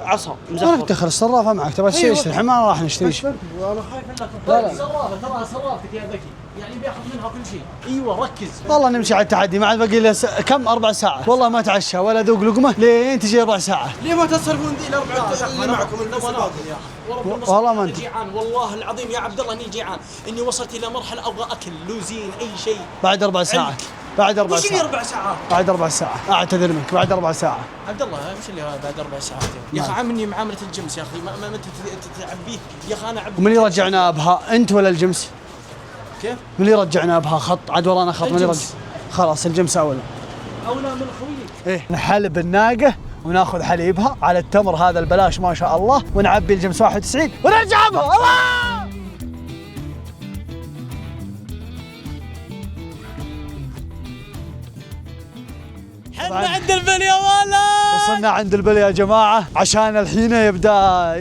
عصا ما دخل الصرافه معك تبغى تشتري ايش الحين ما راح نشتري شيء. انا خايف منك. لا صرافه تراها صرافتك يا ذكي يعني بياخذ منها كل شيء. ايوه ركز والله نمشي على التحدي ما عاد باقي لنا كم 4 ساعات والله ما تعشى ولا ذوق لقمه لين تجي 4 ساعات. ليه ما تصرفون ذي الاربع اللي معكم النص والله ما انت جيعان والله العظيم يا عبد الله اني جيعان اني وصلت الى مرحله ابغى اكل لوزين اي شيء بعد 4 ساعات بعد 4 وش ساعات 4 ساعات بعد 4 ساعات اعتذر منك بعد 4 ساعات. عبد الله وش اللي بعد 4 ساعات يا اخي عاملني معامله الجمس يا اخي ما انت تعبيه يا اخي انا عبد. ومن اللي رجعنا بها انت ولا الجمس؟ كيف؟ من اللي رجعنا بها خط عاد ورانا خط من اللي رجع خلاص الجمس اولى من خويي. ايه نحلب الناقه وناخذ حليبها على التمر هذا البلاش ما شاء الله ونعبي الجمس 91 ونرجع بها. الله حنا عند البل يا ولا وصلنا عند البل يا جماعه عشان الحين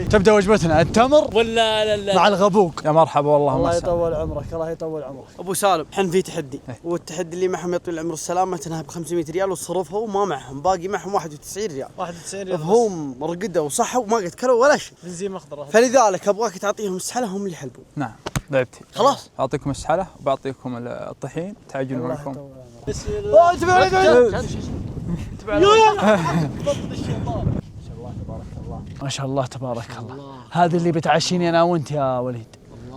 تبدا وجبتنا التمر ولا لا مع الغبوق. يا مرحبا والله الله يطول عمرك الله يطول عمرك. ابو سالم حن في تحدي والتحدي اللي معهم يطول العمر السلامه تنهى ب 500 ريال وصرفها وما معهم باقي معهم 91 ريال. 91 ريال هم رقدوا وصحوا وما قد كلوا ولا شيء. بنزين مخضر فلذلك ابغاك تعطيهم السحله هم اللي يحلبون. نعم لعبتي خلاص اعطيكم السحله وبعطيكم الطحين تعجنون لكم. ما شاء الله تبارك الله. هذه اللي بتعشيني انا وانت يا وليد.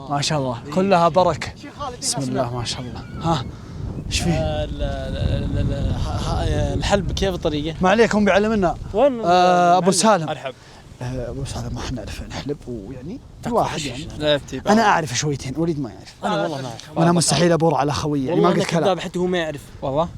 ما شاء الله كلها بركه. بسم الله ما شاء الله. ها ايش فيه؟ الحلب كيف الطريقه؟ ما عليكم بيعلمنا. وين ابو سالم. مرحب. ابو سالم ما احنا نعرف نحلب ويعني الواحد يعني لعبتي انا اعرف شويتين وليد ما يعرف. انا والله ما اعرف وانا مستحيل ابور على خوي يعني ما قلت كلام. حتى هو ما يعرف والله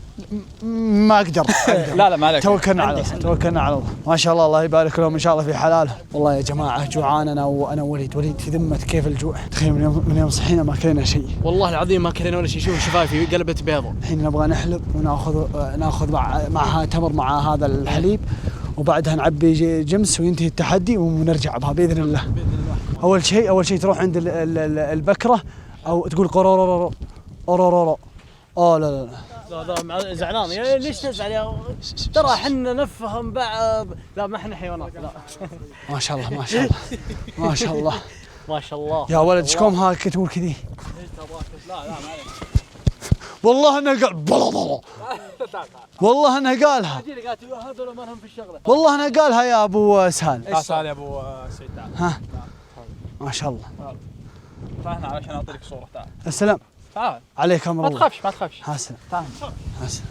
ما اقدر. لا ما عليك. توكلنا على الله توكلنا على الله. ما شاء الله الله يبارك لهم ان شاء الله في حلاله. والله يا جماعه جوعان انا وليد في ذمه كيف الجوع. تخيل من يوم صحينا ما كلنا شيء والله العظيم ما كلنا ولا شيء. شوف شفايفي قلبت بيضة. الحين نبغى نحلب وناخذ معها تمر مع هذا الحليب وبعدها نعبي جمس وينتهي التحدي ونرجع بها باذن الله. اول شيء تروح عند البكره او تقول قرورورو قرورورو. لا لا زعلان يا ليش تزعل يا ترى احنا نفهم بعض. لا ما احنا حيوانات لا. ما شاء الله ما شاء الله ما شاء الله ما شاء الله يا ولد شكون هاك تقول كذي. لا ما عليك. والله انه قال والله انه قالها هذول ما لهم في الشغله. والله انه قالها يا ابو سهل. تعال يا ابو سعيد تعال. ها ما شاء الله. فاحنا علشان اعطيك صوره تعال. السلام تعال عليك امر الله. ما تخافش حسن تعال حسن.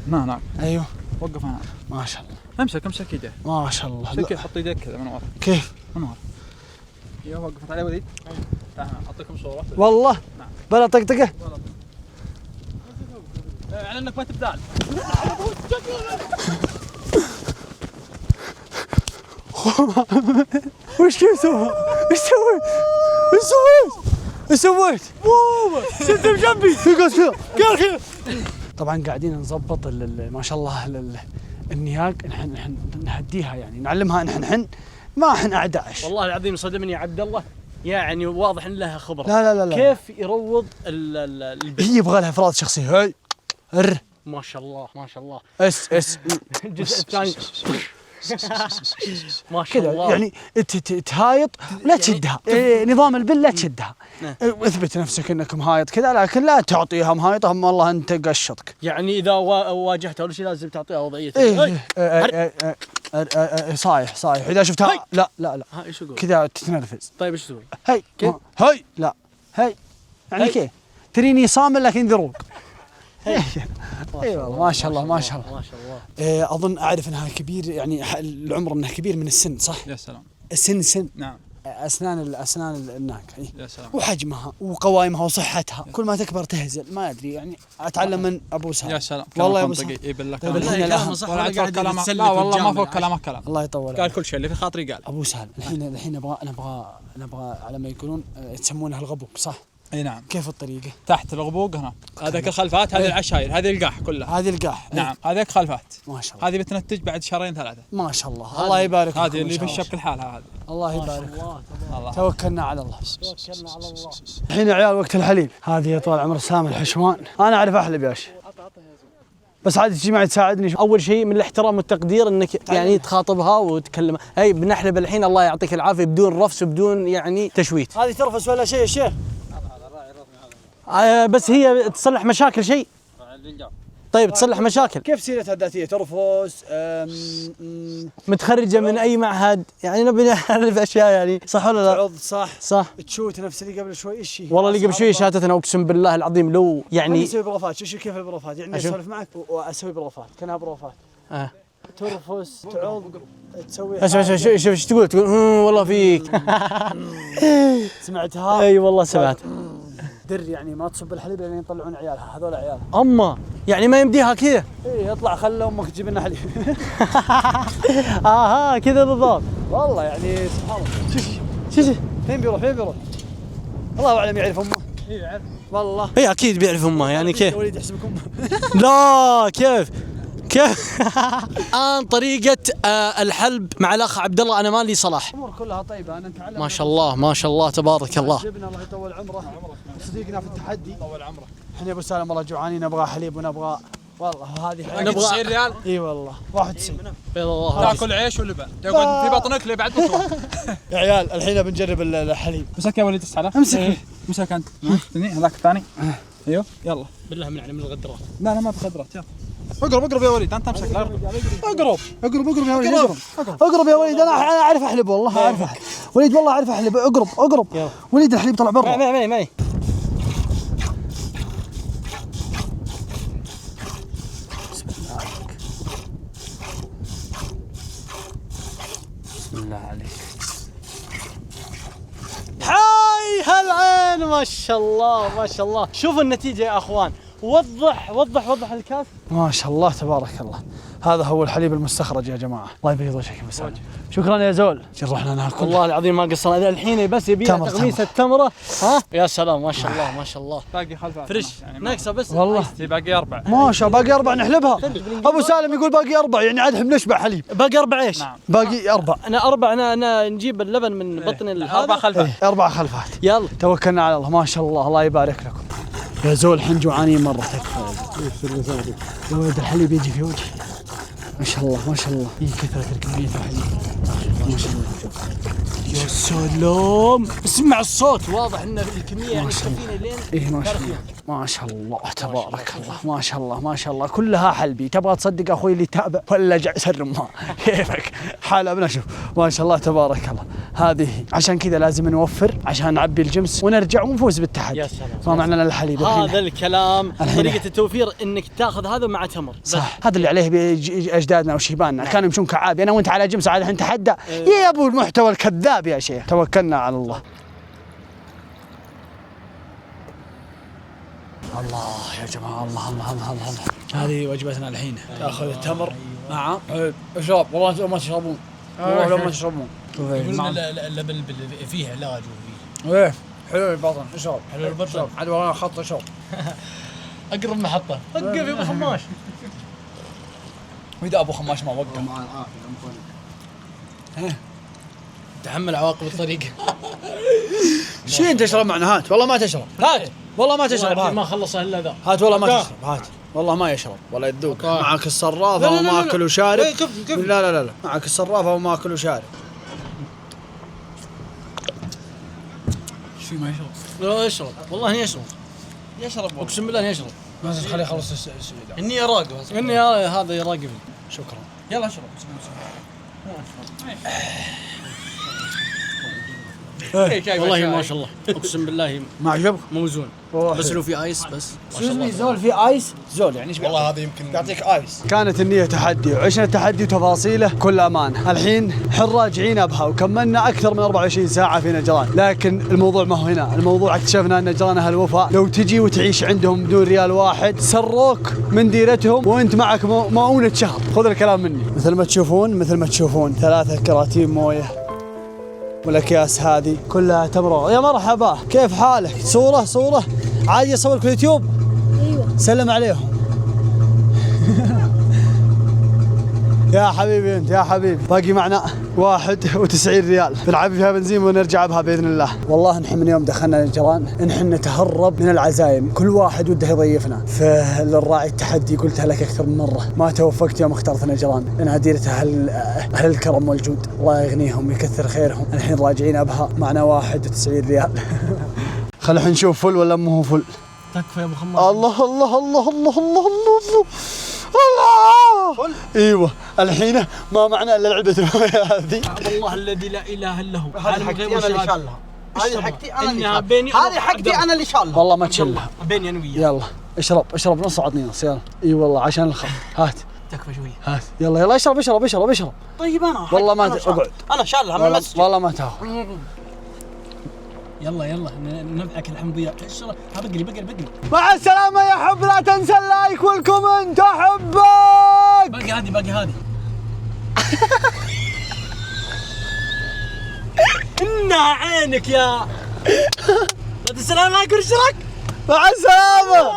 نعم ايوه وقف هنا. ما شاء الله امسك يده. ما شاء الله. امسك حط يدك كذا من ورا. كيف؟ من ورا. ايوه وقفت عليه وليد. تعال اعطيكم صوره. والله بلا طقطقه. يعني انك ما تبدال. وش سوى؟ ايش سويت؟ ايش سويت؟ شفت بجنبي قال خير. طبعا قاعدين نظبط ما شاء الله النياق نحن نهديها يعني نعلمها نحن ما احن اعداء. والله العظيم صدمني يا عبد الله يعني واضح ان لها خبره. لا كيف يروض البيت. هي يبغى لها افراد شخصيه. هاي ما شاء الله ما شاء الله. اس الجزء الثاني ما شاء كذا الله يعني تهايط لا تشدها. نظام البل لا تشدها. اثبت نفسك انك مهايط كذا لكن لا تعطيها مهايطه هم والله انت قشطك. يعني اذا واجهتها ولا شيء لازم تعطيها وضعيه. صايح اذا شفتها لا ايش اقول كذا تتنرفز. طيب ايش تسوي؟ هي كيف؟ هي لا هي يعني كيف تريني صامل لكن ذروق. اي والله ما شاء الله ما شاء الله ما شاء الله. اظن اعرف انها كبير يعني العمر انه كبير من السن صح؟ يا سلام. السن نعم. اسنان الناقه يا سلام. وحجمها وقوائمها وصحتها كل ما تكبر تهزل ما ادري يعني اتعلم من ابو سهل. يا سلام والله يا منطقي يبل لك. طيب الحين كلامه صح ولا قاعد لا والله ما فوق كلامك كلام. الله يطول قال كل شيء اللي في خاطري قال. ابو سهل الحين نبغى على ما يقولون تسمونه الغبوق صح؟ اي نعم. كيف الطريقة؟ تحت الغبوق هنا، هذاك الخلفات، هذه العشاير، هذه القاح كلها. هذه القاح. نعم، هذيك خلفات. ما شاء الله. هذه بتنتج بعد شهرين ثلاثة. ما شاء الله، الله يبارك. هذه اللي في الشبك لحالها هذه. الله يبارك. الله. توكلنا على الله. توكلنا على الله. الحين يا عيال وقت الحليب. هذه يا طال عمر سام الحشوان. انا اعرف احلب يا شيخ. بس عاد تجي معي تساعدني. اول شيء من الاحترام والتقدير انك يعني تخاطبها وتكلمها. اي بنحلب الحين الله يعطيك العافيه بدون رفس وبدون يعني تشويت. هذه ترفس ولا شيء يا شيخ؟ بس هي تصلح مشاكل شيء. طيب تصلح مشاكل. كيف سيرتها الذاتيه؟ ترفس متخرجه من اي معهد، يعني نبي نعرف اشياء يعني صح ولا لا؟ تعض صح. صح. تشوت نفس اللي قبل شوي. ايش هي؟ والله اللي قبل شوي شهادتنا اقسم بالله العظيم لو يعني اسوي بروفات. شوف كيف البروفات، يعني اسولف معك واسوي بروفات كانها بروفات. ترفس تعض تسوي. شوف ايش تقول والله فيك. سمعتها؟ اي والله سمعت. در يعني ما تصب الحليب لين يطلعون عيالها، هذول عيالها. اما يعني ما يمديها كذا. اي اطلع خلي امك تجيب لنا حليب. كذا بالضبط. والله يعني سبحان الله. شوف فين بيروح الله اعلم يعرف امه. اي يعرف والله. اي اكيد بيعرف امه يعني كيف. وليد يحسبك امه. لا كيف الان طريقه الحلب مع الاخ عبد الله. انا مالي صلاح. الامور كلها طيبه. انا نتعلم. ما شاء الله ما شاء الله تبارك الله. جبنا الله يطول عمره. صديقنا في التحدي طول عمره. احنا يا ابو سالم والله جوعانين، نبغى حليب ونبغى والله هذه نبغى 90 ريال. اي والله 91. بيض الله. تاكل عيش ولبن تقعد في بطنك لبعد بطنك. يا عيال الحين بنجرب الحليب. مسك يا وليد السحله. امسك. مسك انت. هذاك الثاني. ايوه يلا. بالله من الغدرات. لا ما بخدرات. يلا اقرب يا وليد، انت امسك. اقرب يا وليد. اقرب يا وليد. انا اعرف احلب والله. اعرف احلب وليد، والله اعرف احلب. اقرب وليد. الحليب طلع برا. معي بسم الله عليك. حي هالعين ما شاء الله ما شاء الله. شوفوا النتيجة يا اخوان. وضح الكاس. ما شاء الله تبارك الله. هذا هو الحليب المستخرج يا جماعه. الله يبيض وجهك يا مساج. شكرا يا زول. رحنا ناكل. والله العظيم ما قصرنا الحين بس يبي تغميسه تمره. يا سلام ما شاء الله ما شاء الله. باقي خلفها فريش ناقصه بس والله. باقي 4. ما شاء الله باقي 4 نحلبها. ابو سالم يقول باقي 4 يعني عاد بنشبع حليب. باقي 4 ايش؟ نعم. باقي 4. انا 4. انا نجيب اللبن من بطن 4 خلفات. 4 خلفات. يلا توكلنا على الله. ما شاء الله. الله يبارك لكم يا زول. الحين جوعانين مره. تكفى يا ولد الحليب يجي في وجهي. ما شاء الله ما شاء الله. كثرة الكمية الحليب ما شاء الله. يا سلام. اسمع الصوت واضح ان الكميه يعني تكفينا لين. ايه ما شاء الله ما شاء الله تبارك الله. ما شاء الله كلها حلبي. تبغى تصدق اخوي اللي تابع ولا جعس الرمان؟ كيفك حالة بنشوف. ما شاء الله تبارك الله. هذه عشان كذا لازم نوفر عشان نعبي الجمس ونرجع ونفوز بالتحدي. يا سلام. ما معنى الحليب هذا الكلام. طريقه التوفير انك تاخذ هذا مع تمر. صح. هذا اللي عليه اجدادنا وشيباننا. كانوا يمشون كعابي. انا وانت على جمس عاد نتحدى. يا ابو المحتوى الكذاب يا شيخ. توكلنا على الله. الله يا جماعه. الله. هذه وجبتنا الحين. تاخذ التمر مع اشرب. والله ما تشربون. والله ما تشربون. يقولون اللبن فيه علاج وفيه. ايه حلو البطن. اشرب. حلو البطن. عاد ورانا خط اشرب. اقرب محطه. وقف يا ابو خماش. واذا ابو خماش ما وقف مع العافيه. تحمل عواقب الطريق. شين تشرب معنا؟ هات. والله ما تشرب. هات. والله ما تشرب. هات. ما خلص الا ذا. هات والله ما تشرب. هات. والله ما يشرب ولا يذوق. معك الصرافه وماكل وشارب. لا معك الصرافه وماكل وشارب. ايش في ما يشرب؟ لا يشرب والله اني يشرب اقسم بالله اني يشرب. بس خليه يخلص السؤال. اني اراقب. اني هذا يراقبني. شكرا. يلا اشرب. والله ما شاء الله اقسم بالله ما عجبك؟ موزون. بس لو في ايس بس. زول في ايس. زول يعني ايش والله هذا يمكن يعطيك ايس. كانت النية تحدي وعشنا التحدي وتفاصيله كل امانه. الحين احنا راجعين ابها وكملنا اكثر من 24 ساعه في نجران، لكن الموضوع ما هو هنا. الموضوع اكتشفنا ان نجران اهل الوفاء لو تجي وتعيش عندهم بدون ريال واحد سروك من ديرتهم وانت معك مؤونه شهر. خذ الكلام مني. مثل ما تشوفون 3 كراتين مويه والاكياس هذه كلها تمر. يا مرحبا، كيف حالك؟ صورة عادي اصورك اليوتيوب؟ ايوه. سلم عليهم. يا حبيبي انت، يا حبيبي. باقي معنا 91 ريال بنعبي فيها بنزين ونرجع بها باذن الله. والله نحن من يوم دخلنا نجران نحن نتهرب من العزايم، كل واحد وده يضيفنا. فالراعي التحدي قلتها لك اكثر من مره، ما توفقت يوم اخترت نجران، انها ديرة اهل الكرم والجود، الله يغنيهم ويكثر خيرهم. الحين راجعين ابها معنا 91 ريال. خلينا نشوف فل ولا مو فل. تكفى يا ابو خماس. الله الله الله الله الله الله الله. ايوه الحين ما معنا الا علبه المويه هذه. والله الذي لا اله الا هو. هذه حقتي انا اللي شالها. هذه حقتي انا اللي إنها شالها. بيني هذه حقتي انا اللي شالها. والله ما تشلها. بيني انا وياك. يلا اشرب نص عطني نص. يلا اي والله عشان الخط. هات تكفى شويه. هات يلا اشرب. طيب انا والله ما اقعد. انا شالها من المسجد. والله ما تاخذ. يلا نبعك الحمضيات. اشرب. بقلي. مع السلامة يا حب، لا تنسى اللايك والكومنت، احبك. باقي هذه. إنها عينك يا. لا تنسى اللايك والاشتراك. مع السلامة.